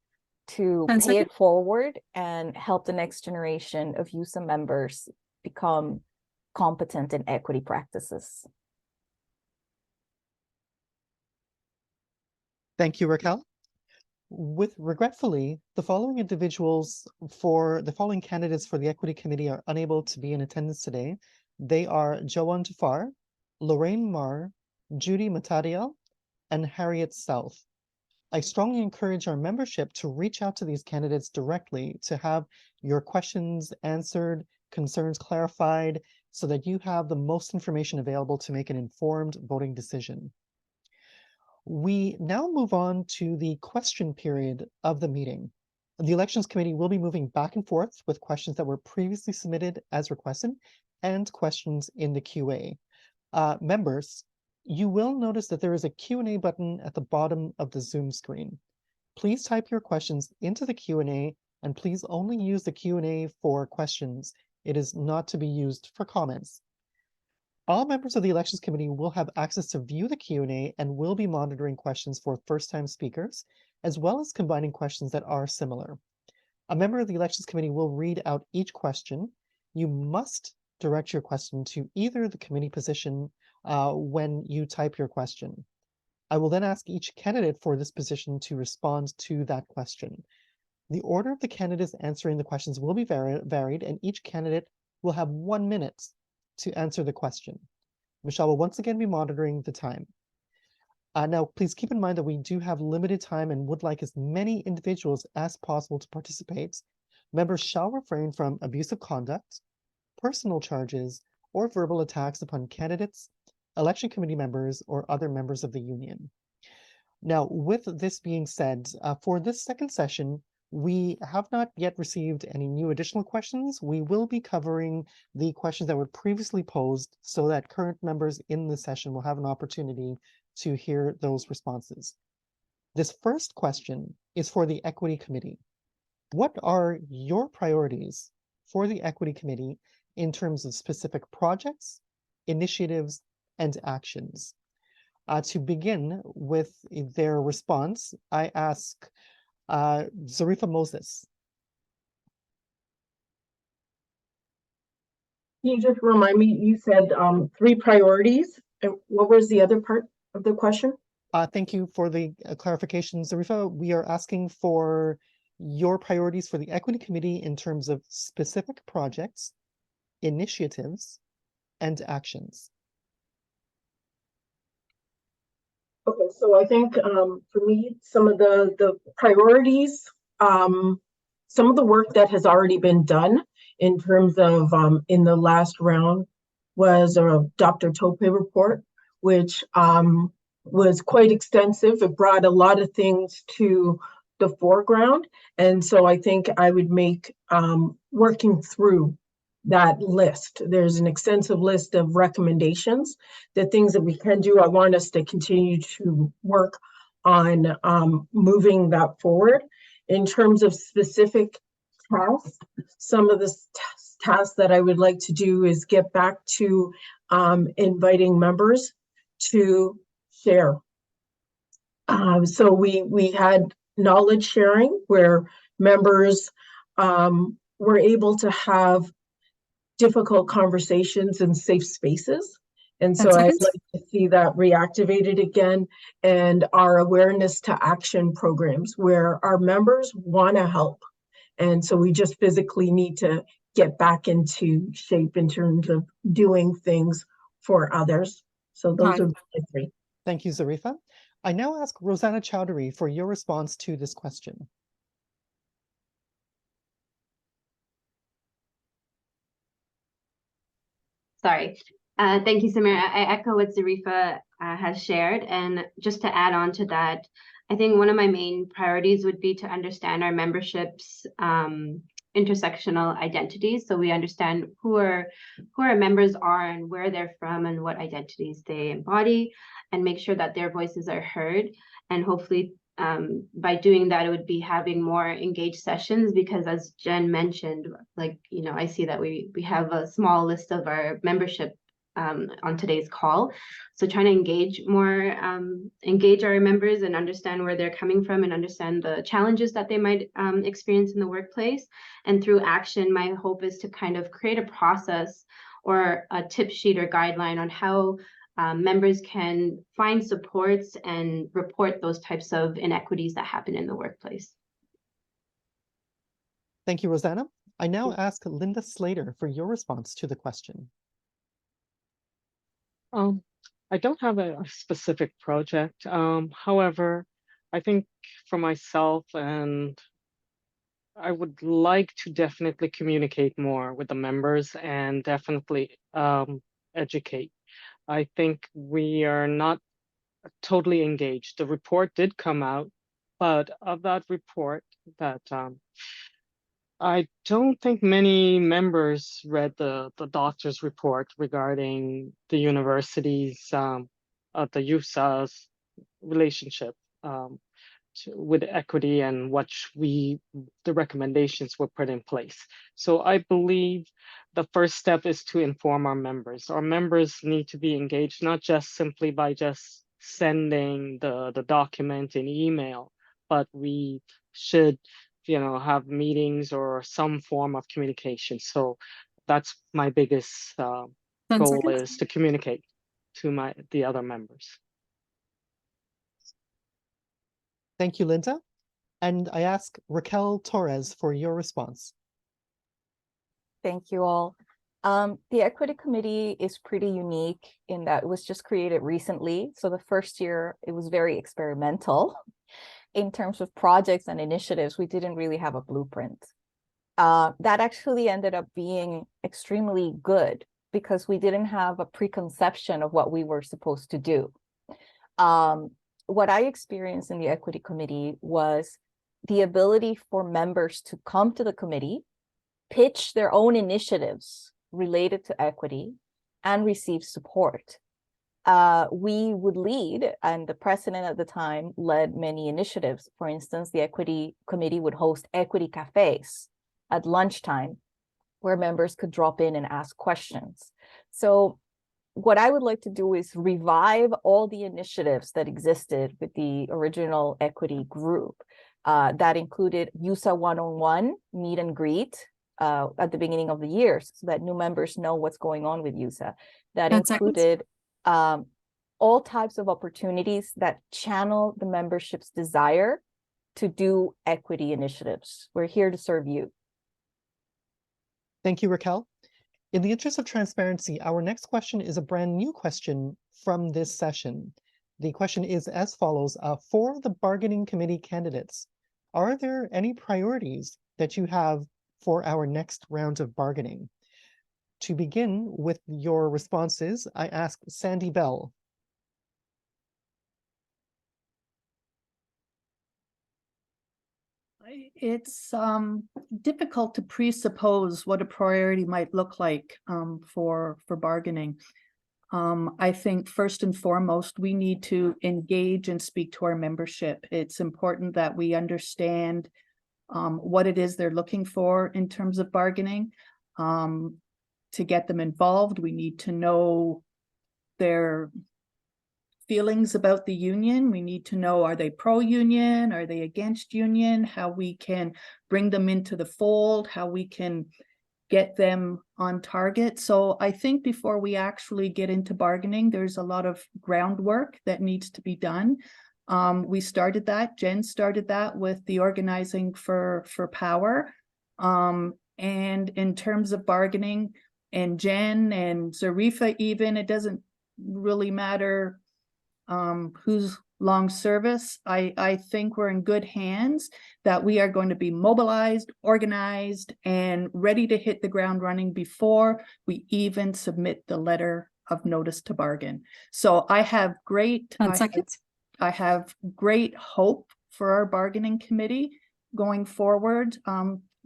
to pay it forward and help the next generation of YUSA members become competent in equity practices. Thank you, Raquel. Regretfully, the following candidates for the Equity Committee are unable to be in attendance today. They are Joanne Tafar, Lorraine Marr, Judy Matadiel, and Harriet South. I strongly encourage our membership to reach out to these candidates directly to have your questions answered, concerns clarified, so that you have the most information available to make an informed voting decision. We now move on to the question period of the meeting. The Elections Committee will be moving back and forth with questions that were previously submitted as requested and questions in the QA. Members, you will notice that there is a Q&A button at the bottom of the Zoom screen. Please type your questions into the Q&A, and please only use the Q&A for questions. It is not to be used for comments. All members of the Elections Committee will have access to view the Q&A and will be monitoring questions for first-time speakers, as well as combining questions that are similar. A member of the Elections Committee will read out each question. You must direct your question to either the committee position when you type your question. I will then ask each candidate for this position to respond to that question. The order of the candidates answering the questions will be varied, and each candidate will have 1 minute to answer the question. Michelle will once again be monitoring the time. Now, please keep in mind that we do have limited time and would like as many individuals as possible to participate. Members shall refrain from abusive conduct, personal charges, or verbal attacks upon candidates, election committee members, or other members of the union. Now, with this being said, for this second session, We have not yet received any new additional questions. We will be covering the questions that were previously posed so that current members in the session will have an opportunity to hear those responses. This first question is for the Equity Committee. What are your priorities for the Equity Committee in terms of specific projects, initiatives, and actions? To begin with their response, I ask Zarifa Moses. Can you just remind me, you said 3 priorities. And what was the other part of the question? Thank you for the clarification, Zarifa. We are asking for your priorities for the Equity Committee in terms of specific projects, initiatives, and actions. Okay, so I think for me, some of the priorities, some of the work that has already been done in terms of in the last round was a Dr. Tope report, which was quite extensive. It brought a lot of things to the foreground. And so I think I would make working through that list. There's an extensive list of recommendations, the things that we can do. I want us to continue to work on moving that forward. In terms of specific tasks, some of the tasks that I would like to do is get back to inviting members to share. So we had knowledge sharing where members were able to have difficult conversations in safe spaces. And so I'd like to see that reactivated again, and our awareness to action programs where our members want to help. And so we just physically need to get back into shape in terms of doing things for others. So those are the 3. Thank you, Zarifa. I now ask Rosanna Chowdhury for your response to this question. Sorry. Thank you, Samir. I echo what Zarifa has shared. And just to add on to that, I think one of my main priorities would be to understand our membership's intersectional identities. So we understand who our members are and where they're from and what identities they embody, and make sure that their voices are heard. And hopefully by doing that, it would be having more engaged sessions, because as Jen mentioned, like, you know, I see that we have a small list of our membership on today's call. So trying to engage our members and understand where they're coming from and understand the challenges that they might experience in the workplace. And through action, my hope is to kind of create a process or a tip sheet or guideline on how members can find supports and report those types of inequities that happen in the workplace. Thank you, Rosanna. I now ask Linda Slater for your response to the question. I don't have a specific project. However, I think for myself, and I would like to definitely communicate more with the members and definitely educate. I think we are not totally engaged. The report did come out, but of that report, that I don't think many members read the doctor's report regarding the university's the YUSA's relationship with equity and what the recommendations were put in place. So I believe the first step is to inform our members. Our members need to be engaged, not just simply by just sending the document in email, but we should, you know, have meetings or some form of communication. So that's my biggest goal, is to communicate to the other members. Thank you, Linda. And I ask Raquel Torres for your response. Thank you all. The Equity Committee is pretty unique in that it was just created recently. So the first year, it was very experimental. In terms of projects and initiatives, we didn't really have a blueprint. That actually ended up being extremely good because we didn't have a preconception of what we were supposed to do. What I experienced in the Equity Committee was the ability for members to come to the committee, pitch their own initiatives related to equity, and receive support. We would lead, and the president at the time led many initiatives. For instance, the Equity Committee would host equity cafes at lunchtime where members could drop in and ask questions. So what I would like to do is revive all the initiatives that existed with the original equity group. That included YUSA 101, meet and greet at the beginning of the year so that new members know what's going on with YUSA. That 10 seconds. included all types of opportunities that channel the membership's desire to do equity initiatives. We're here to serve you. Thank you, Raquel. In the interest of transparency, our next question is a brand new question from this session. The question is as follows. For the bargaining committee candidates, are there any priorities that you have for our next round of bargaining? To begin with your responses, I ask Sandy Bell. It's difficult to presuppose what a priority might look like for bargaining. I think first and foremost, we need to engage and speak to our membership. It's important that we understand what it is they're looking for in terms of bargaining. To get them involved, we need to know their feelings about the union. We need to know, are they pro-union? Are they against union? How we can bring them into the fold, how we can get them on target. So I think before we actually get into bargaining, there's a lot of groundwork that needs to be done. We started that, Jen started that with the Organizing for Power. And in terms of bargaining, and Jen and Zarifa even, it doesn't really matter who's long service. I think we're in good hands, that we are going to be mobilized, organized, and ready to hit the ground running before we even submit the letter of notice to bargain. So I have great, I have great hope for our bargaining committee going forward,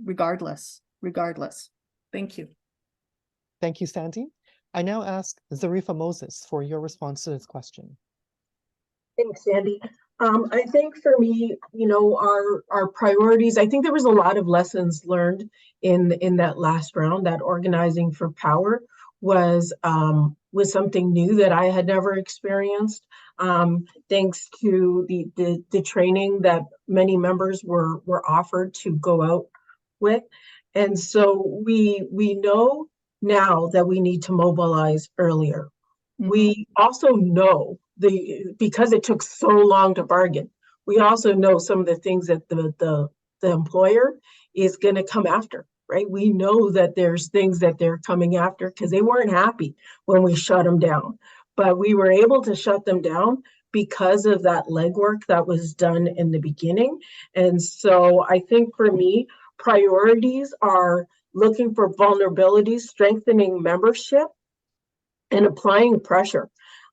regardless. Thank you. Thank you, Sandy. I now ask Zarifa Moses for your response to this question. Thanks, Sandy. I think for me, you know, our priorities, I think there was a lot of lessons learned in that last round. That Organizing for Power was something new that I had never experienced. Thanks to the training that many members were offered to go out with. And so we know now that we need to mobilize earlier. Mm-hmm. We also know because it took so long to bargain, we also know some of the things that the employer is going to come after, right? We know that there's things that they're coming after because they weren't happy when we shut them down, but we were able to shut them down because of that legwork that was done in the beginning. And so I think for me, priorities are looking for vulnerabilities, strengthening membership, and applying pressure.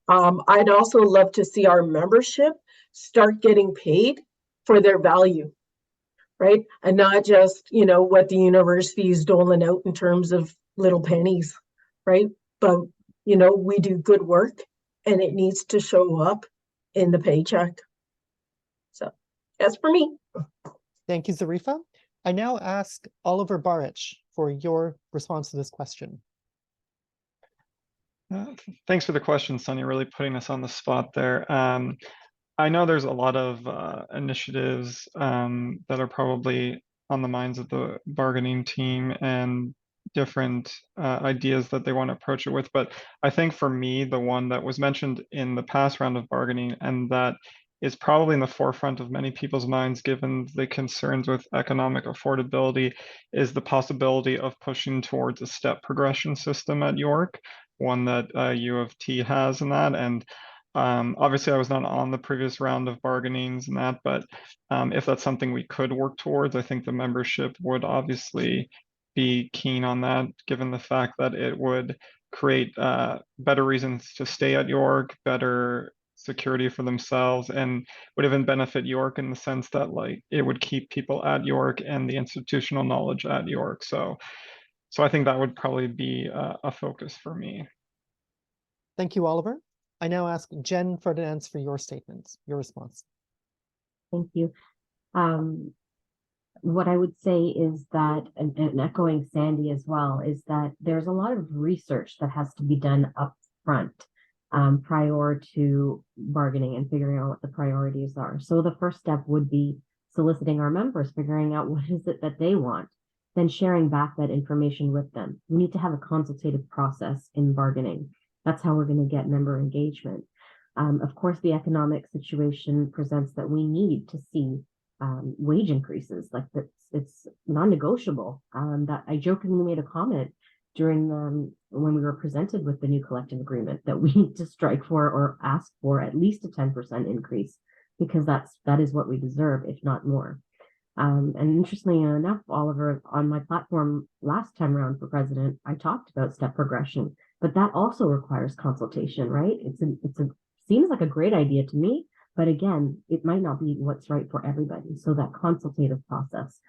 I'd also love to see our membership start getting paid for their value, right? And not just, you know, what the university is doling out in terms of little pennies, right? But, you know, we do good work and it needs to show up in the paycheck. So that's for me. Thank you, Zarifa. I now ask Oliver Barich for your response to this question. Thanks for the question, Sonia, really putting us on the spot there. I know there's a lot of initiatives that are probably on the minds of the bargaining team and different ideas that they want to approach it with. But I think for me, the one that was mentioned in the past round of bargaining and that is probably in the forefront of many people's minds, given the concerns with economic affordability, is the possibility of pushing towards a step progression system at York, one that U of T has in that. And obviously I was not on the previous round of bargainings and that, but if that's something we could work towards, I think the membership would obviously be keen on that, given the fact that it would create better reasons to stay at York, better security for themselves, and would even benefit York in the sense that like it would keep people at York and the institutional knowledge at York. So I think that would probably be a focus for me. Thank you, Oliver. I now ask Jen Ferdinand for your statements, your response. Thank you. What I would say is that, and echoing Sandy as well, is that there's a lot of research that has to be done up front prior to bargaining and figuring out what the priorities are. So the first step would be soliciting our members, figuring out what is it that they want, then sharing back that information with them. We need to have a consultative process in bargaining. That's how we're going to get member engagement. Of course, the economic situation presents that we need to see wage increases. Like it's non-negotiable. That I jokingly made a comment during when we were presented with the new collective agreement that we need to strike for or ask for at least a 10% increase, because that is what we deserve, if not more. And interestingly enough, Oliver, on my platform last time around for president, I talked about step progression, but that also requires consultation, right? Seems like a great idea to me, but again, it might not be what's right for everybody. So that consultative process,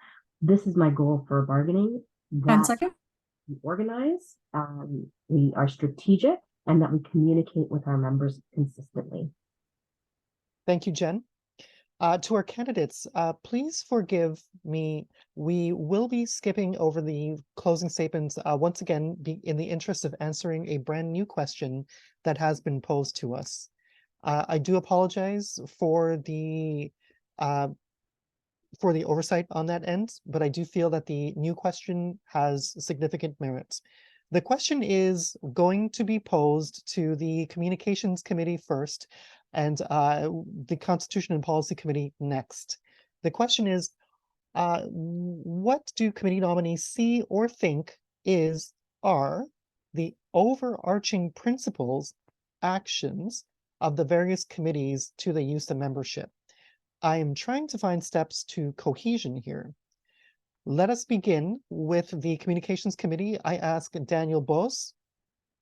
this is my goal for bargaining. 10 seconds. We organize, we are strategic, and that we communicate with our members consistently. Thank you, Jen. To our candidates, please forgive me. We will be skipping over the closing statements once again in the interest of answering a brand new question that has been posed to us. I do apologize for the oversight on that end, but I do feel that the new question has significant merit. The question is going to be posed to the Communications Committee first and the Constitution and Policy Committee next. The question is, what do committee nominees see or think are the overarching principles, actions of the various committees to the YUSA membership? I am trying to find steps to cohesion here. Let us begin with the Communications Committee. I ask Daniel Bose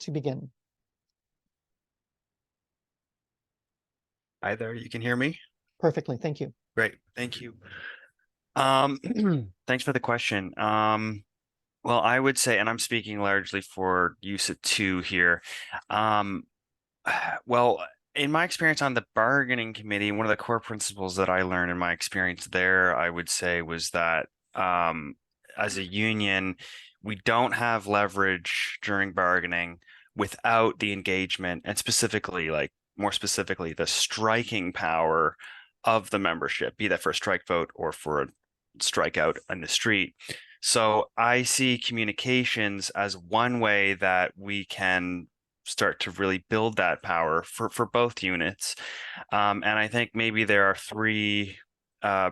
to begin. Hi there, you can hear me? Perfectly, thank you. Great, thank you. Thanks for the question. Well, I would say, and I'm speaking largely for YUSA 2 here. Well, in my experience on the bargaining committee, one of the core principles that I learned in my experience there, I would say, was that as a union, we don't have leverage during bargaining without the engagement and more specifically, the striking power of the membership, be that for a strike vote or for a strikeout on the street. So I see communications as one way that we can start to really build that power for both units. And I think maybe there are three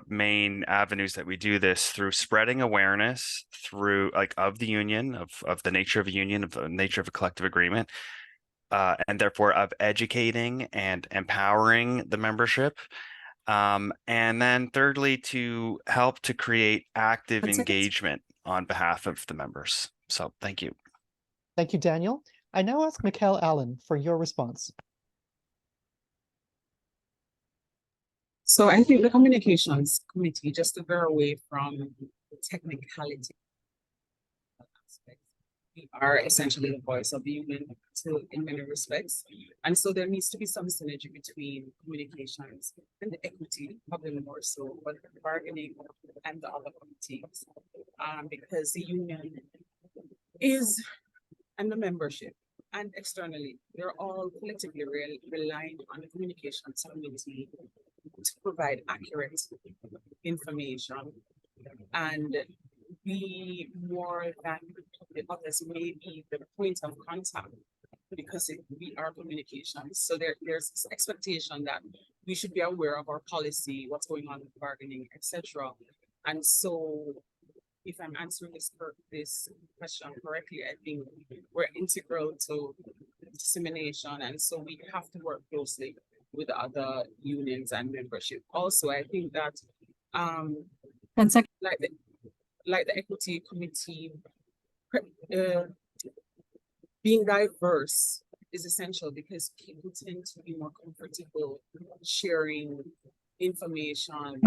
main avenues that we do this through: spreading awareness through of the union, of the nature of a union, of the nature of a collective agreement, and therefore of educating and empowering the membership. And then thirdly, to help to create active engagement on behalf of the members. So thank you. Thank you, Daniel. I now ask Mikhail Allen for your response. So I think the Communications Committee, just to veer away from the technicality aspect, we are essentially the voice of the union in many respects. And so there needs to be some synergy between communications and the equity, probably more so, but the bargaining and the other committees, because the union is, and the membership, and externally, they're all collectively relying on the communications committee to provide accurate information and be more than the others, maybe the point of contact, because we are communications. So there's this expectation that we should be aware of our policy, what's going on with bargaining, etc. And so if I'm answering this question correctly, I think we're integral to dissemination, and so we have to work closely with other unions and membership. Also, I think that like the equity committee, being diverse is essential because people tend to be more comfortable sharing information.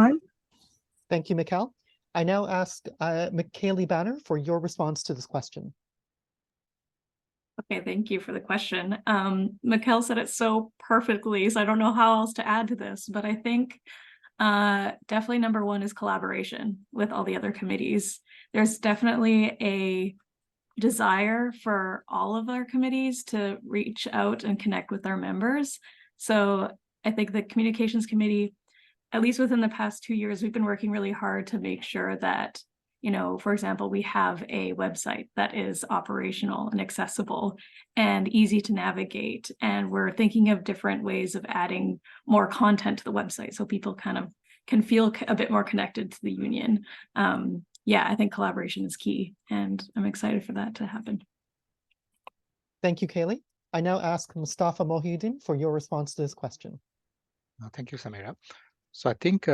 Thank you, Mikkel. I now ask Kaylee Banner for your response to this question. Okay, thank you for the question. Mikkel said it so perfectly, so I don't know how else to add to this, but I think definitely number one is collaboration with all the other committees. There's definitely a desire for all of our committees to reach out and connect with our members. So I think the communications committee, at least within the past 2 years, we've been working really hard to make sure that, you know, for example, we have a website that is operational and accessible and easy to navigate. And we're thinking of different ways of adding more content to the website so people kind of can feel a bit more connected to the union. Yeah, I think collaboration is key, and I'm excited for that to happen. Thank you, Kaylee. I now ask Mustafa Mohideen for your response to this question. Thank you, Samira. So I think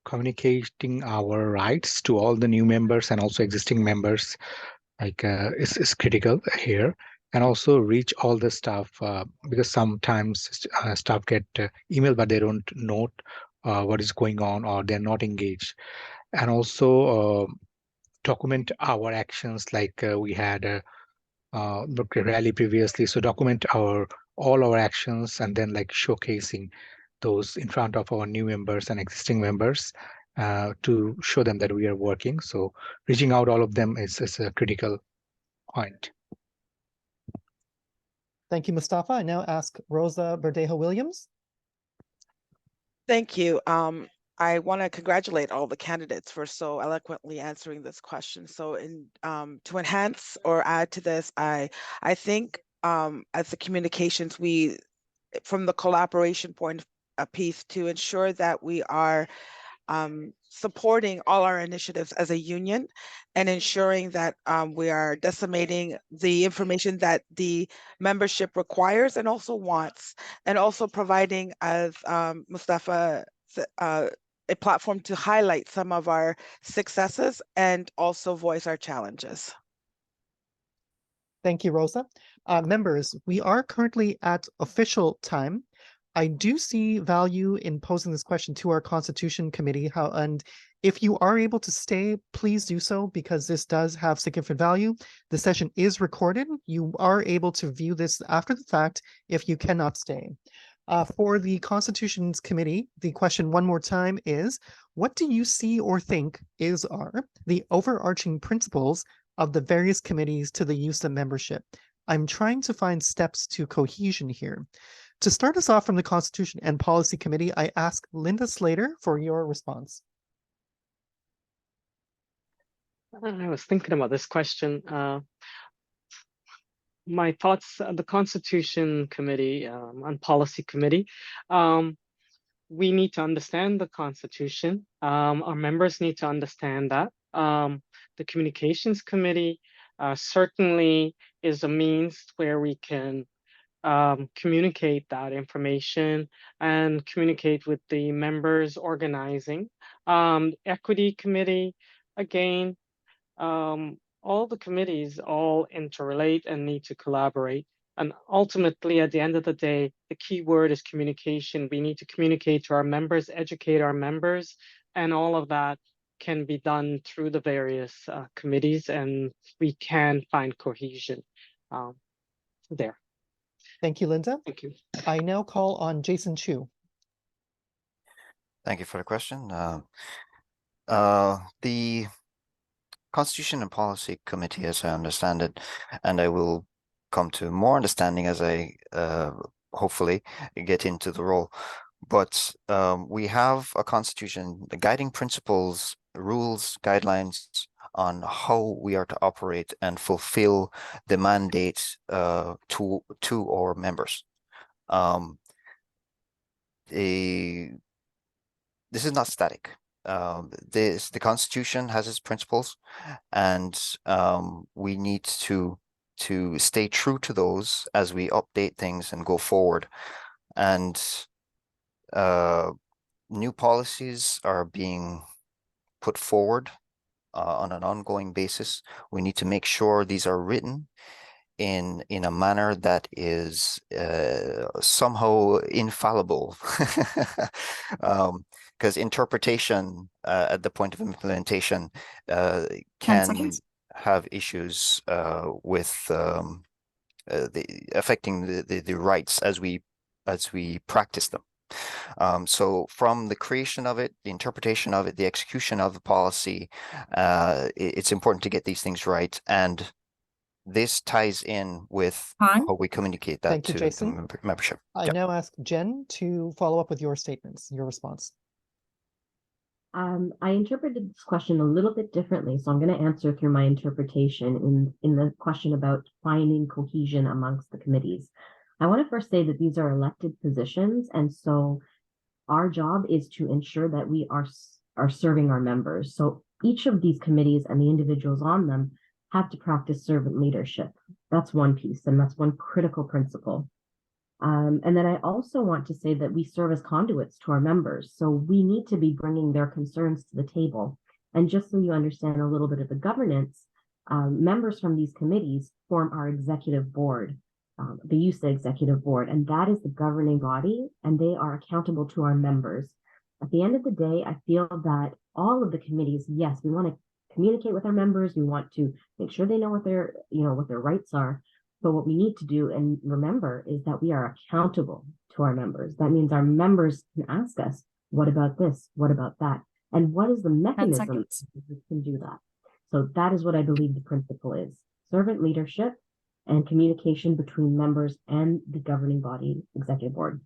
communicating our rights to all the new members and also existing members is critical here, and also reach all the staff because sometimes staff get email but they don't note what is going on or they're not engaged, and also document our actions like we had a rally previously. So document all our actions and then like showcasing those in front of our new members and existing members to show them that we are working. So reaching out all of them is a critical point. Thank you, Mustafa. I now ask Rosa Verdejo Williams. Thank you. I want to congratulate all the candidates for so eloquently answering this question. So to enhance or add to this, I think as the communications, from the collaboration point a piece to ensure that we are supporting all our initiatives as a union and ensuring that we are disseminating the information that the membership requires and also wants, and also providing, as Mustafa a platform to highlight some of our successes and also voice our challenges. Thank you, Rosa. Members, we are currently at official time. I do see value in posing this question to our Constitution Committee, and if you are able to stay, please do so, because this does have significant value. The session is recorded. You are able to view this after the fact if you cannot stay. For the Constitutions Committee, the question one more time is, what do you see or think are the overarching principles of the various committees to the YUSA membership? I'm trying to find steps to cohesion here. To start us off from the Constitution and Policy Committee, I ask Linda Slater for your response. I was thinking about this question. My thoughts, the Constitution Committee and Policy Committee, we need to understand the Constitution. Our members need to understand that. The Communications Committee certainly is a means where we can communicate that information and communicate with the members organizing. Equity Committee, again, all the committees all interrelate and need to collaborate. And ultimately, at the end of the day, the key word is communication. We need to communicate to our members, educate our members, and all of that can be done through the various committees, and we can find cohesion there. Thank you, Linda. Thank you. I now call on Jason Chu. Thank you for the question. The Constitution and Policy Committee, as I understand it, and I will come to more understanding as I hopefully get into the role. But we have a constitution, the guiding principles, rules, guidelines on how we are to operate and fulfill the mandate to our members. This is not static. The Constitution has its principles, and we need to stay true to those as we update things and go forward. And new policies are being put forward on an ongoing basis. We need to make sure these are written in a manner that is somehow infallible, because interpretation at the point of implementation can have issues with affecting the rights as we practice them. So from the creation of it, the interpretation of it, the execution of the policy, it's important to get these things right. And this ties in with how we communicate that Thank you, to Jason. the membership. I now ask Jen to follow up with your statements, your response. I interpreted this question a little bit differently, so I'm going to answer through my interpretation in the question about finding cohesion amongst the committees. I want to first say that these are elected positions, and so our job is to ensure that we are serving our members. So each of these committees and the individuals on them have to practice servant leadership. That's one piece, and that's one critical principle. And then I also want to say that we serve as conduits to our members. So we need to be bringing their concerns to the table. And just so you understand a little bit of the governance, members from these committees form our executive board, the YUSA executive board, and that is the governing body, and they are accountable to our members. At the end of the day, I feel that all of the committees, yes, we want to communicate with our members. We want to make sure they know what their rights are. But what we need to do and remember is that we are accountable to our members. That means our members can ask us, what about this? What about that? And what is the mechanism that can do that? So that is what I believe the principle is. Servant leadership and communication between members and the governing body executive board.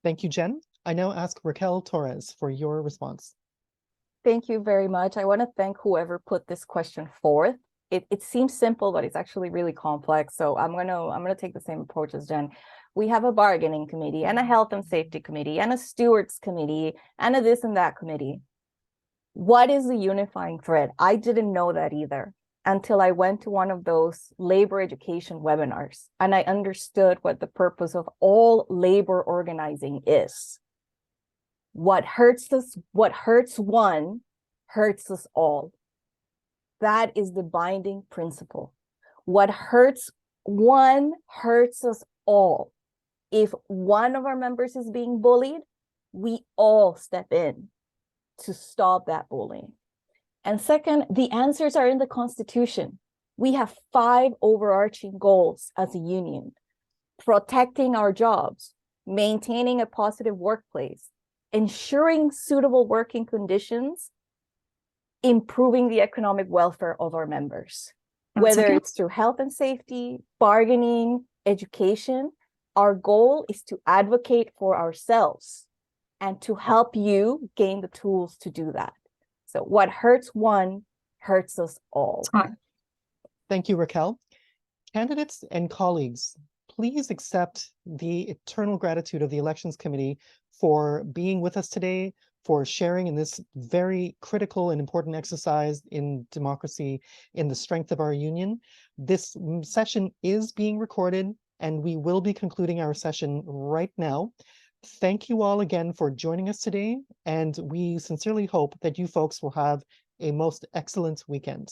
Thank you, Jen. I now ask Raquel Torres for your response. Thank you very much. I want to thank whoever put this question forth. It seems simple, but it's actually really complex. So I'm gonna take the same approach as Jen. We have a bargaining committee and a health and safety committee and a stewards committee and a this and that committee. What is the unifying thread? I didn't know that either until I went to one of those labor education webinars and I understood what the purpose of all labor organizing is. What hurts us, what hurts one, hurts us all. That is the binding principle. What hurts one hurts us all. If one of our members is being bullied, we all step in to stop that bullying. And second, the answers are in the Constitution. We have 5 overarching goals as a union: protecting our jobs, maintaining a positive workplace, ensuring suitable working conditions, improving the economic welfare of our members. Whether it's through health and safety, bargaining, education, our goal is to advocate for ourselves and to help you gain the tools to do that. So what hurts one hurts us all. Thank you, Raquel. Candidates and colleagues, please accept the eternal gratitude of the Elections Committee for being with us today, for sharing in this very critical and important exercise in democracy, in the strength of our union. This session is being recorded, and we will be concluding our session right now. Thank you all again for joining us today, and we sincerely hope that you folks will have a most excellent weekend.